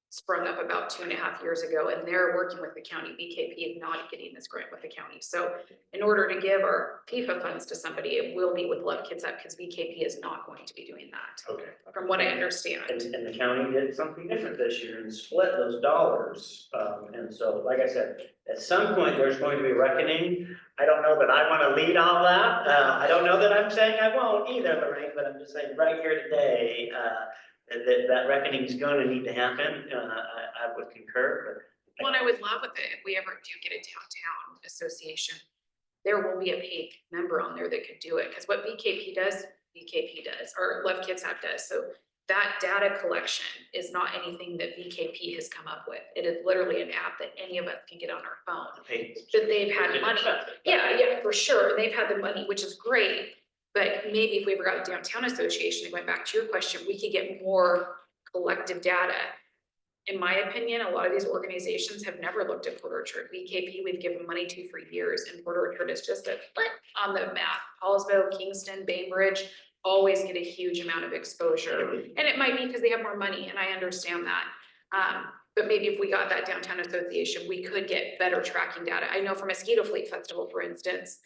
sprung up about 2.5 years ago, and they're working with the county. VKP is not getting this grant with the county. So in order to give our FIFA funds to somebody, it will be with Love Kitsap, because VKP is not going to be doing that, Okay. from what I understand. And the county did something different this year and split those dollars. And so, like I said, at some point, there's going to be reckoning. I don't know that I want to lead all that. I don't know that I'm saying I won't either, Lorraine, but I'm just saying right here today, that reckoning is going to need to happen. I would concur, but. Well, I would love if we ever do get a downtown association, there will be a paid member on there that could do it, because what VKP does, or Love Kitsap does. So that data collection is not anything that VKP has come up with. It is literally an app that any of us can get on our phone. That they've had money. Yeah, for sure. They've had the money, which is great. But maybe if we ever got a downtown association, going back to your question, we could get more collective data. In my opinion, a lot of these organizations have never looked at Port Orchard. VKP, we've given money to for years, and Port Orchard is just a flip on the map. Hallsville, Kingston, Bainbridge always get a huge amount of exposure. And it might be because they have more money, and I understand that. But maybe if we got that downtown association, we could get better tracking data. I know for Mosquito Fleet Festival, for instance,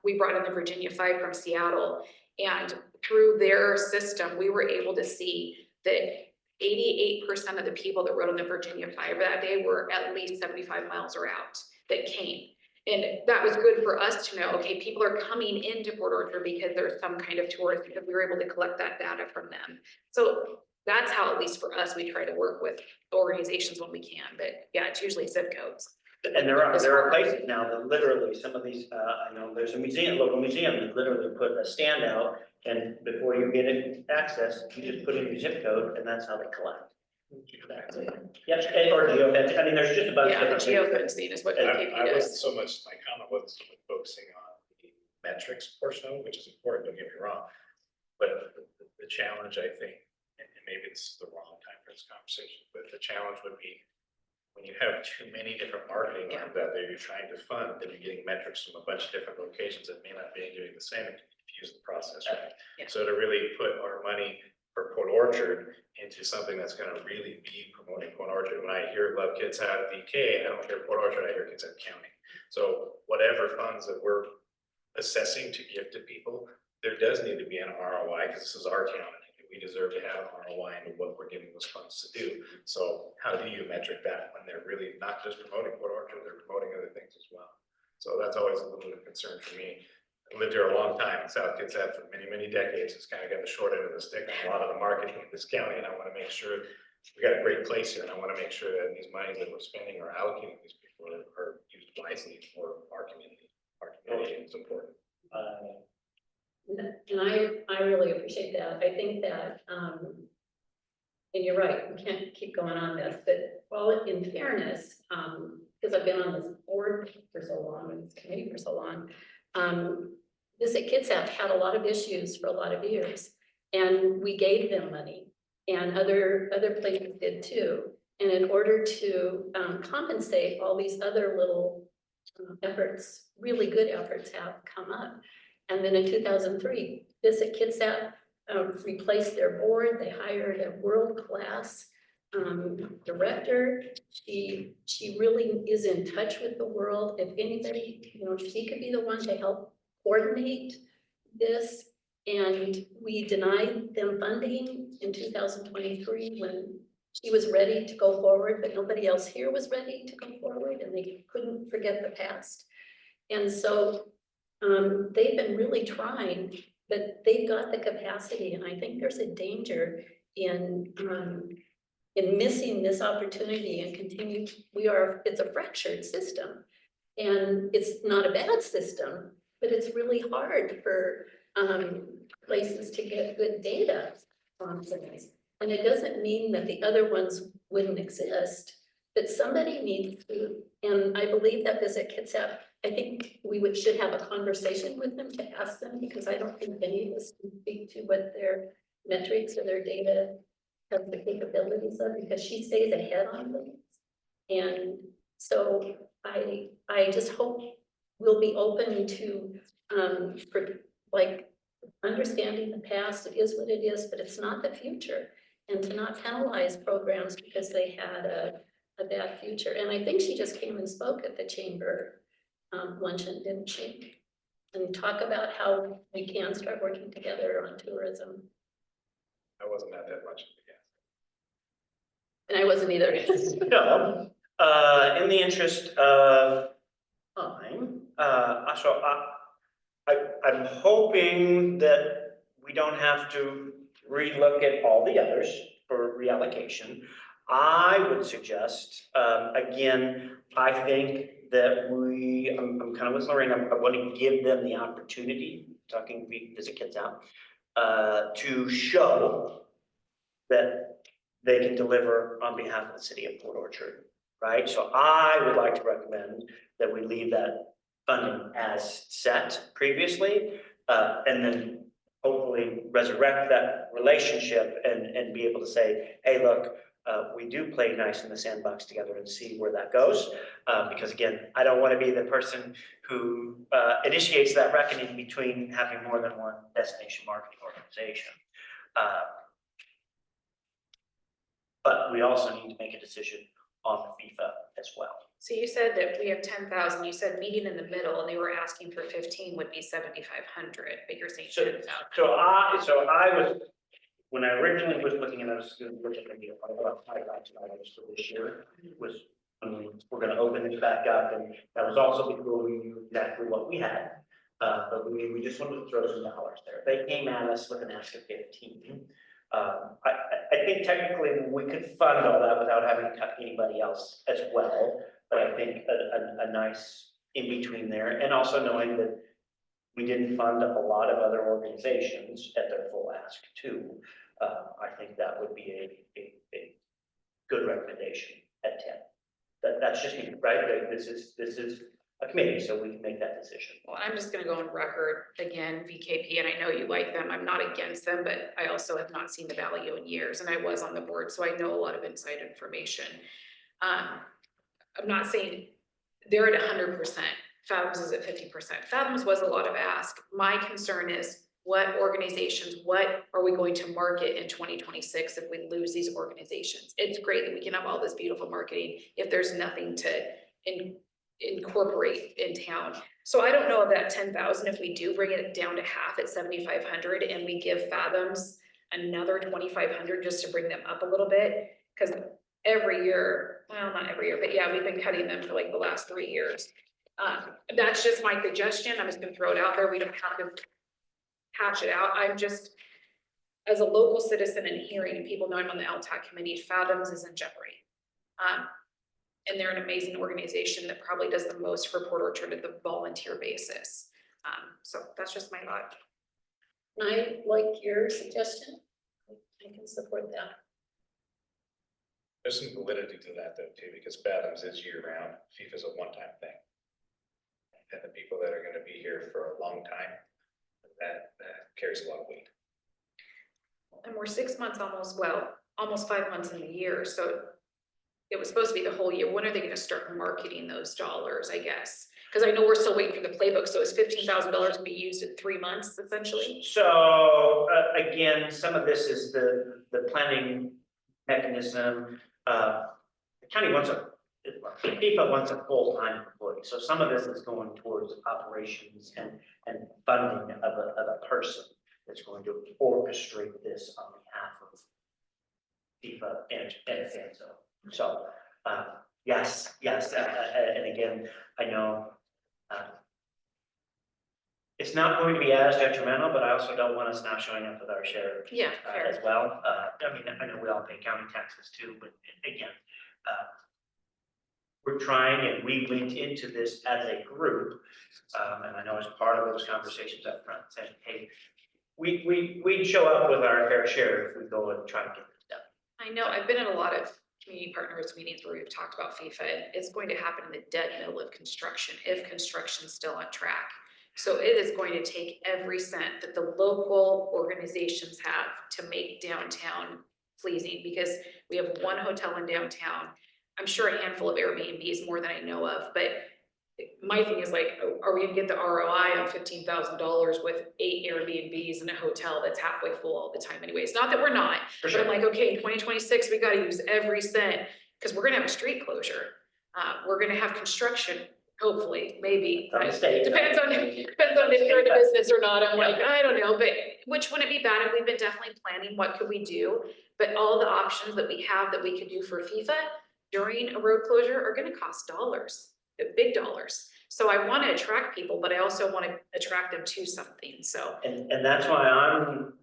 we brought in the Virginia 5 from Seattle, and through their system, we were able to see that 88% of the people that rode on the Virginia 5 that day were at least 75 miles or out that came. And that was good for us to know, okay, people are coming into Port Orchard because there's some kind of tourist, because we were able to collect that data from them. So that's how, at least for us, we try to work with organizations when we can. But yeah, it's usually zip codes. And there are places now that literally, some of these, I know there's a local museum that literally put a stand out, and before you get access, you just put in your zip code, and that's how they collect. Yes, or geofence, I mean, there's just a bunch of Yeah, the different things. geofencing is what I VKP wasn't does. so much, my comment wasn't so much focusing on the metrics portion of it, which is important, don't get me wrong. But the challenge, I think, and maybe this is the wrong time for this conversation, but the challenge would be when you have too many different marketing arms out there you're trying to fund, then you're getting metrics from a bunch of different locations that may not be doing the same and confuse the process, right? Yeah. So to really put our money for Port Orchard into something that's gonna really be promoting Port Orchard. When I hear Love Kids Have VK, I don't hear Port Orchard, I hear Kids Have County. So whatever funds that we're assessing to give to people, there does need to be an ROI, because this is our town, and we deserve to have an ROI into what we're giving those funds to do. So how do you metric that when they're really not just promoting Port Orchard, they're promoting other things as well? So that's always a little bit of concern for me. I lived here a long time, and South Kids Have for many, many decades, it's kind of got the short end of the stick on a lot of the marketing in this county, and I want to make sure we got a great place here, and I want to make sure that these monies that we're spending or allocating these people are used wisely for our community. Our community is important. And I really appreciate that. I think that, and you're right, we can't keep going on this, but well, in fairness, because I've been on this board for so long and this committee for so long, Visit Kids have had a lot of issues for a lot of years, and we gave them money, and other places did too. And in order to compensate, all these other little efforts, really good efforts have come up. And then in 2003, Visit Kids have replaced their board. They hired a world-class director. She really is in touch with the world. If anybody, she could be the one to help coordinate this. And we denied them funding in 2023 when she was ready to go forward, but nobody else here was ready to go forward, and they couldn't forget the past. And so they've been really trying, but they've got the capacity, and I think there's a danger in missing this opportunity and continue. It's a fractured system, and it's not a bad system, but it's really hard for places to get good data on things. And it doesn't mean that the other ones wouldn't exist, but somebody needs to, and I believe that Visit Kids have, I think we should have a conversation with them to ask them, because I don't think any of us can speak to what their metrics or their data have the capabilities of, because she stays ahead on things. And so I just hope we'll be open to, for like, understanding the past. It is what it is, but it's not the future. And to not penalize programs because they had a bad future. And I think she just came and spoke at the chamber luncheon, didn't she? And talk about how we can start working together on tourism. I wasn't at that much. And I wasn't either. No, in the interest of time, so I'm hoping that we don't have to relook at all the others for reallocation. I would suggest, again, I think that I'm kind of with Lorraine, I want to give them the opportunity, talking Visit Kids Out, to show that they can deliver on behalf of the city of Port Orchard, right? So I would like to recommend that we leave that funding as set previously, and then hopefully resurrect that relationship and be able to say, hey, look, we do play nice in the sandbox together and see where that goes. Because again, I don't want to be the person who initiates that reckoning between having more than one destination marketing organization. But we also need to make a decision on the FIFA as well. So you said that we have 10,000, you said meeting in the middle, and they were asking for 15 would be 7,500, but you're saying So 10,000. I was, when I originally was looking at those, looking at maybe about $5,000 for this year, was we're going to open it back up, and that was also before we knew exactly what we had. But we just wanted to throw some dollars there. They came at us with an ask of 15. I think technically we could fund all that without having to cut anybody else as well. But I think a nice in between there, and also knowing that we didn't fund a lot of other organizations at their full ask too. I think that would be a good recommendation at 10. That's just me, right? This is a committee, so we can make that decision. Well, I'm just gonna go on record again, VKP, and I know you like them, I'm not against them, but I also have not seen the value in years, and I was on the board, so I know a lot of inside information. I'm not saying they're at 100%, Fathoms is at 50%. Fathoms was a lot of ask. My concern is what organizations, what are we going to market in 2026 if we lose these organizations? It's great that we can have all this beautiful marketing if there's nothing to incorporate in town. So I don't know if that 10,000, if we do bring it down to half at 7,500 and we give Fathoms another 2,500 just to bring them up a little bit, because every year, well, not every year, but yeah, we've been cutting them for like the last 3 years. That's just my suggestion. I'm just gonna throw it out there. We don't have to hatch it out. I'm just, as a local citizen and hearing people know I'm on the LTAC committee, Fathoms is in jeopardy. And they're an amazing organization that probably does the most for Port Orchard at the volunteer basis. So that's just my thought. I like your suggestion. I can support that. There's some validity to that though too, because Fathoms is year round, FIFA's a one-time thing. And the people that are gonna be here for a long time, that carries a lot of weight. And we're 6 months almost 5 months in the year, so it was supposed to be the whole year. When are they gonna start marketing those dollars, I guess? Because I know we're still waiting for the playbook, so is $15,000 gonna be used in 3 months essentially? So, again, some of this is the planning mechanism. The county wants FIFA wants a full-time employee, so some of this is going towards operations and funding of a person that's going to orchestrate this on behalf of FIFA and so, yes, and again, I know, it's not going to be as detrimental, but I also don't want us not showing up with our share Yeah, as well. I mean, I know we all pay county taxes too, but again, we're trying, and we went into this as a group, and I know as part of those conversations up front, saying, hey, we'd show up with our fair share if we go and try to get this done. I know, I've been in a lot of community partners meetings where we've talked about FIFA, and it's going to happen in the dead middle of construction, if construction's still on track. So it is going to take every cent that the local organizations have to make downtown pleasing, because we have one hotel in downtown. I'm sure a handful of Airbnbs, more than I know of, but my thing is like, are we gonna get the ROI on $15,000 with 8 Airbnbs in a hotel that's halfway full all the time anyways? Not that we're not, For but sure. I'm like, okay, in 2026, we gotta use every cent, because we're gonna have a street closure. We're gonna have construction, hopefully, maybe. From the state. Depends on if you're in a business or not. I'm like, I don't know, but which wouldn't be bad, and we've been definitely planning what could we do. But all the options that we have that we could do for FIFA during a road closure are gonna cost dollars, big dollars. So I wanna attract people, but I also wanna attract them to something, so. And that's why I'm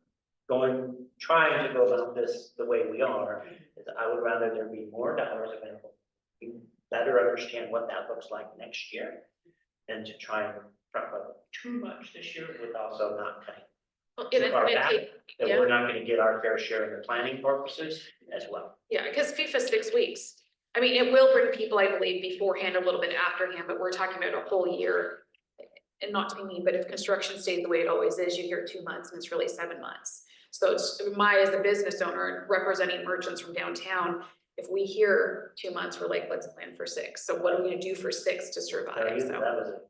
trying to go about this the way we are, is I would rather there be more dollars available. We better understand what that looks like next year, than to try and front load too much this year with also not cutting. Well, Too and far it back, take- that yeah. we're not gonna get our fair share in the planning purposes as well. Yeah, because FIFA's 6 weeks. I mean, it will bring people, I believe, beforehand, a little bit afterhand, but we're talking about a whole year. And not to be mean, but if construction stays the way it always is, you hear 2 months and it's really 7 months. So it's as a business owner representing merchants from downtown, if we hear 2 months, we're like, let's plan for 6. So what are we gonna do for 6 to survive? That So. was a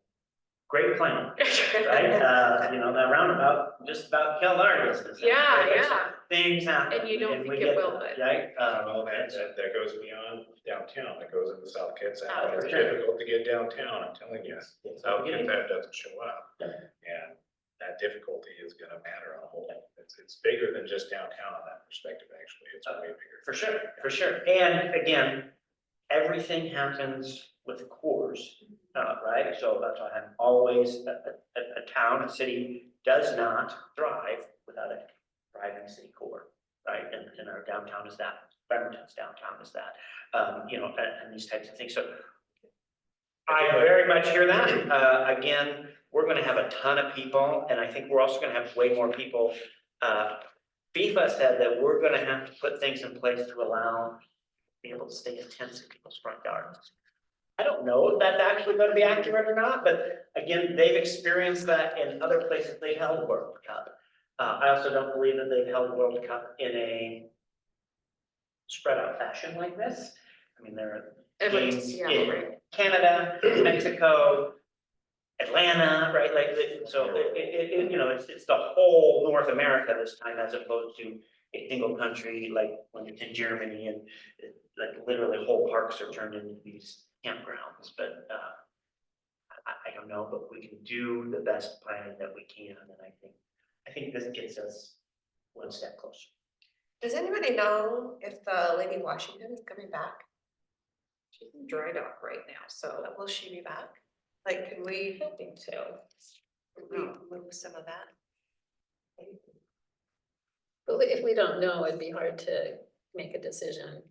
great plan, right? You know, that roundabout just about killed our business. Yeah. Things happen. And you don't we think get it will, that, but- Right? Well, that goes beyond downtown, that goes into South Kitsap. Oh, for It's sure. difficult to get downtown, I'm telling you. South Kitsap doesn't show up. Yeah. And that difficulty is gonna matter on a whole, it's bigger than just downtown in that perspective, actually, it's way bigger. For sure. And again, everything happens with cores, right? So that's why I'm always, a town, a city does not thrive without a thriving city core, right? And our downtown is that, Bremerton's downtown is that, you know, and these types of things. So I very much hear that. Again, we're gonna have a ton of people, and I think we're also gonna have way more people. FIFA said that we're gonna have to put things in place to allow be able to stay in tents in people's front yards. I don't know if that's actually gonna be accurate or not, but again, they've experienced that in other places they've held World Cup. I also don't believe that they've held World Cup in a spread out fashion like this. I mean, there are Everyone's- games yeah, in right. Canada, Mexico, Atlanta, right, like, so you know, it's the whole North America this time as opposed to a single country, like when it's in Germany and like literally whole parks are turned into these campgrounds, but, I don't know, but we can do the best planning that we can, and I think this gets us one step closer. Does anybody know if the Lady Washington is coming back? She's in dry dock right now, so Will she be back? Like, can we I think so. move some of that? But if we don't know, it'd be hard to make a decision.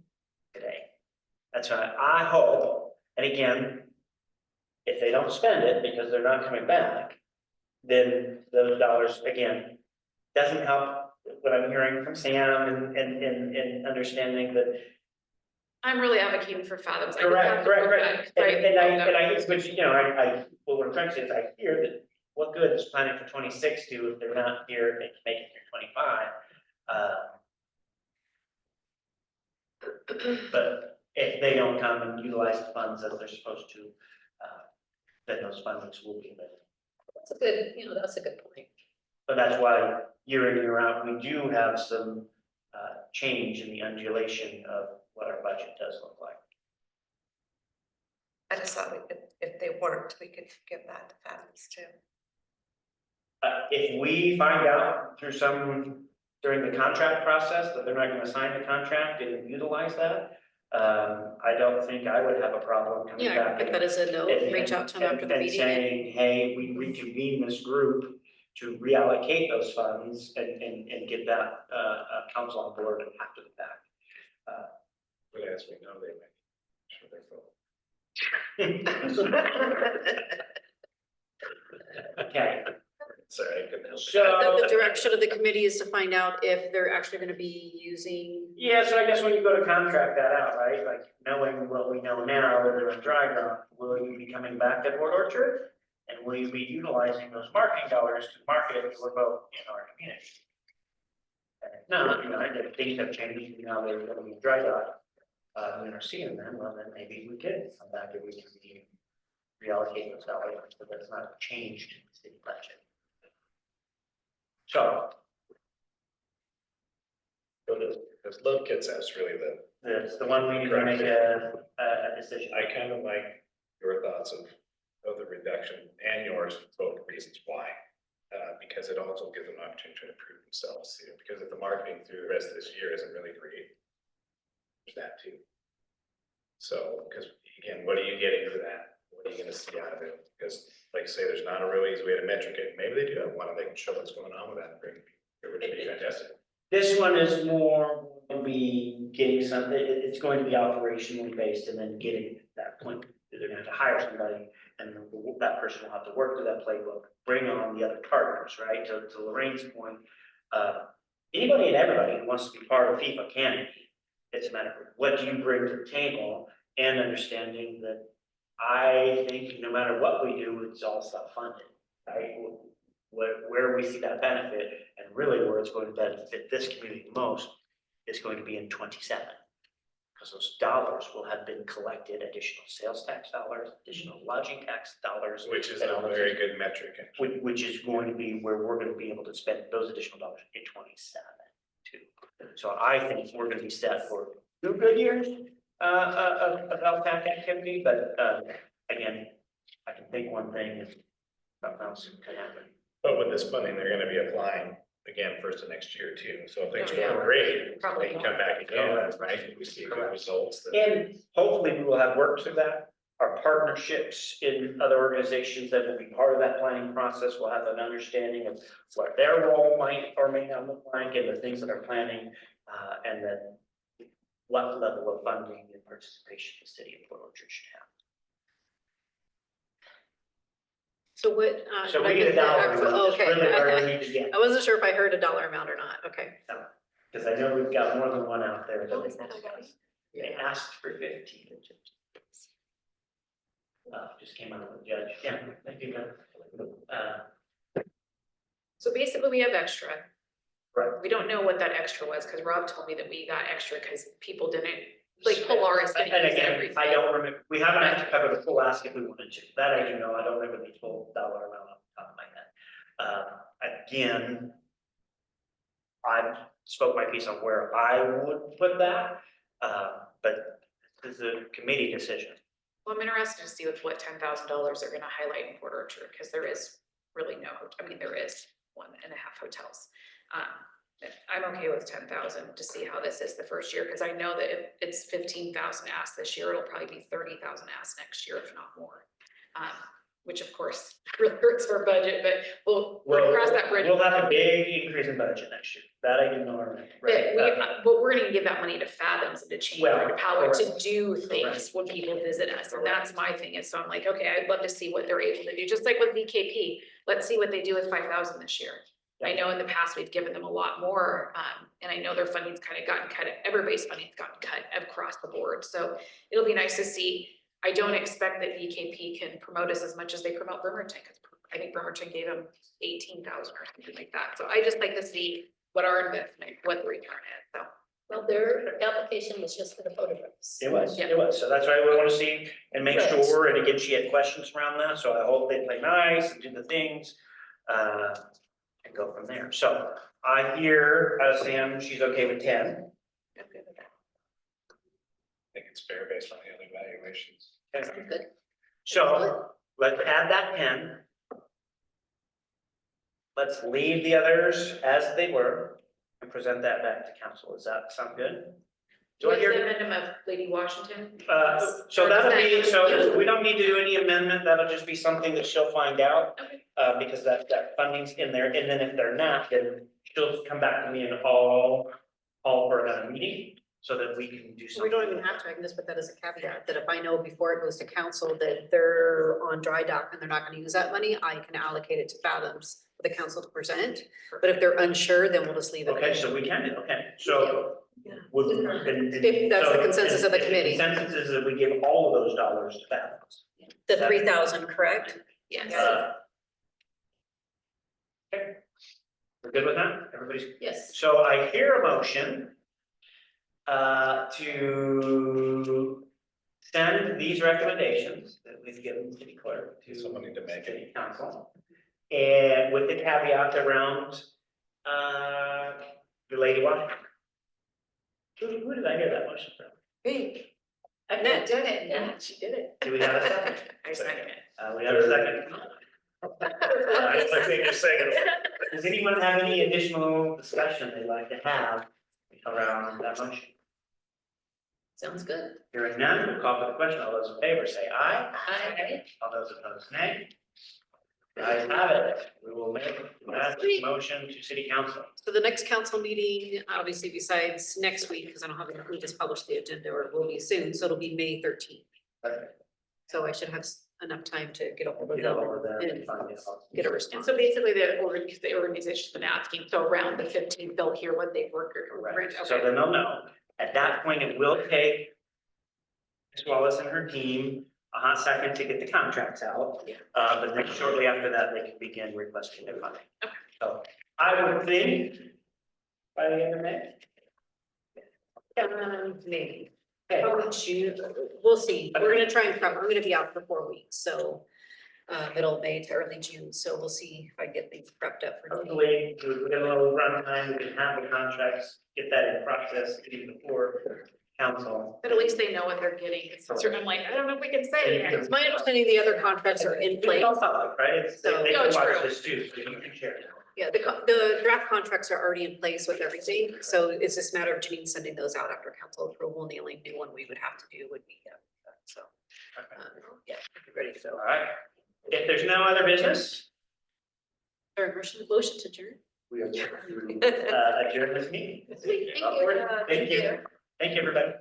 Today. That's right, I hope, and again, if they don't spend it because they're not coming back, then those dollars, again, doesn't help what I'm hearing from Sam and understanding that. I'm really advocating for Fathoms. I just Correct, have to correct, look correct, at- right, and I, but you know, what I'm trying to say is I hear that what good is planning for 26 do if they're not here and make it through 25? But if they don't come and utilize the funds as they're supposed to, then those fundings will be available. That's a good, that's a good point. But that's why year in, year out, we do have some change in the undulation of what our budget does look like. I just thought we could, if they weren't, we could give that to families too. If we find out through during the contract process that they're not gonna sign the contract and utilize that, I don't think I would have a problem coming Yeah, back. put that as a note, and- reach out to them after the and meeting. saying, hey, we reconvene this group to reallocate those funds and get that, council on board after the fact. But as we know, they might. Sure they're full. Okay, Sorry, I couldn't help. it. so. The direction of the committee is to find out if they're actually gonna be using, Yeah, so I guess when you go to contract that out, right, like knowing what we know now, that they're in dry dock, will you be coming back at Port Orchard? And will you be utilizing those marketing dollars to market your boat in our community? And if not, you know, if things have changed, now they're living in dry dock, and are seeing them, well, then maybe we could come back and we can reallocate those dollars, but that's not changed in the city budget. So. So this love kits, that's really It's the one we need to make a decision. I kind of like your thoughts of the reduction and yours, both reasons why. Because it also gives them an opportunity to improve themselves, you know, because if the marketing through the rest of this year isn't really great. There's that too. So, because again, what are you getting for that? What are you gonna see out of it? Because like I say, there's not a real easy way to metric it. Maybe they do have one, and they can show what's going on with that and bring, it would be fantastic. This one is more to be getting something, it's going to be operationally based and then getting that point. They're gonna have to hire somebody and that person will have to work through that playbook, bring on the other partners, right? To Lorraine's point, anybody and everybody who wants to be part of FIFA can be. It's a matter of what do you bring to the table and understanding that I think no matter what we do, it's all self-funded, right? Where we see that benefit and really where it's going to benefit this community most is going to be in 27. Because those dollars will have been collected, additional sales tax dollars, additional lodging tax dollars. Which is and all a those very things, good metric. which is going to be where we're going to be able to spend those additional dollars in 27 too. So I think we're going to be set for 2 good years of LTAC activity, but again, I can think one thing is something else could happen. But with this funding, they're gonna be applying again first of next year too. So if things Oh, yeah. go great, Probably they can come back again, right? If we see good Correct. results. And hopefully we will have worked through that. Our partnerships in other organizations that will be part of that planning process will have an understanding of what their role might or may not look like and the things that are planning, and then what level of funding and participation the city of Port Orchard should have. so what? So did I we need get a the dollar actual- amount, that's really where we Okay. need to get, I wasn't sure if I heard a dollar amount or not, okay. because I know we've got more than one out there. What was that already? They asked for 15. Just came out of the judge, yeah, thank you. So basically, we have extra. Right. We don't know what that extra was, because Rob told me that we got extra because people didn't, like Polaris didn't And use again, everything. I don't remember, we haven't actually covered the full ask if we wanted to, that I do know, I don't remember the full dollar amount off the top of my head. Again, I spoke my piece on where I would put that, but this is a committee decision. Well, I'm interested to see with what $10,000 they're gonna highlight in Port Orchard, because there is really no, there is 1.5 hotels. I'm okay with 10,000 to see how this is the first year, because I know that if it's 15,000 asked this year, it'll probably be 30,000 asked next year, if not more. Which of course really hurts our budget, but we'll cross that bridge. We'll have a big increase in budget next year, that I can know. But we're gonna give that money to Fathoms and to Chamber, Well, to Power, to correct. do things when people visit us, and that's my thing, is so I'm like, okay, I'd love to see what they're able to do, just like with VKP. Let's see what they do with 5,000 this year. I know in the past, we've given them a lot more, and I know their funding's kind of gotten cut, everybody's funding's gotten cut across the board, so it'll be nice to see. I don't expect that VKP can promote us as much as they promote Bremerton, because I think Bremerton gave them 18,000 or something like that. So I just like to see what our investment, what the return is, so. Well, their application was just for the photographs. It was, Yeah. it was, so that's why we want to see and make Right. sure, and again, she had questions around that, so I hope they play nice and do the things. And go from there, so I hear, Sam, she's okay with 10. I think it's fair based on the other valuations. Sounds good. So let's add that 10. Let's leave the others as they were and present that back to council. Does that sound good? Do I What's the hear? amendment of Lady Washington? So that'll be, so we don't need to do any amendment. That'll just be something that she'll find out. Okay. Because that funding's in there. And then if they're not, then she'll come back to me and all for another meeting so that we can do something. We don't even have to, I can just put that as a caveat, that if I know before it goes to council that they're on dry dock and they're not gonna use that money, I can allocate it to Fathoms for the council to present. But if they're unsure, then we'll just leave it. Okay, so we can, okay, so. Yeah. If that's the consensus of the committee. Consensus is that we give all of those dollars to Fathoms. The 3,000, correct? Yes. Okay. We're good with that? Everybody's, Yes. so I hear a motion to send these recommendations that we've given to the clerk to Somebody to make it. city council. And with the caveat around the Lady Washington. Who did I hear that motion from? Hey, Annette did it, yeah, she did it. Do we have a second? I second it. We have a second. I think you're saying it. Does anyone have any additional discussion they'd like to have around that motion? Sounds good. Hearing none, we'll call for the question. All those in favor say aye. Aye. All those opposed, nay. The ayes have it. We will make that motion to city council. so the next council meeting, obviously besides next week, because I don't have, we just published the agenda, or it will be soon, so it'll be May 13th. So I should have enough time to get a hold of You know, them over there, and find it out. get a And response. so basically the organization's been asking, so around the 15th, they'll hear what they've worked. Right, so then they'll know. At that point, it will take Ms. Wallace and her team a hot second to get the contracts out. Yeah. But then shortly after that, they can begin requesting their funding. Okay. So I would think by the end of May. Maybe. Okay. Probably June, we'll see. We're gonna try and prep, I'm gonna be out for 4 weeks, so middle of May to early June, so we'll see if I get things prepped up for June. Hopefully, we get a little run time, we can have the contracts, get that in process even before council. But at least they know what they're getting, it's certain, I'm like, I don't know if we can say it. It's my understanding the other contracts are in place. It's all public, right? It's, they So- can No, it's watch true. this too, so you can share it. Yeah, the draft contracts are already in place with everything, so it's just a matter of Janine sending those out after council approval, and the only new one we would have to do would be, so. Yeah, ready to go. All right. If there's no other business, Or motion to adjourn. we are adjourn this meeting. Thank you. Thank you. Thank you, everybody.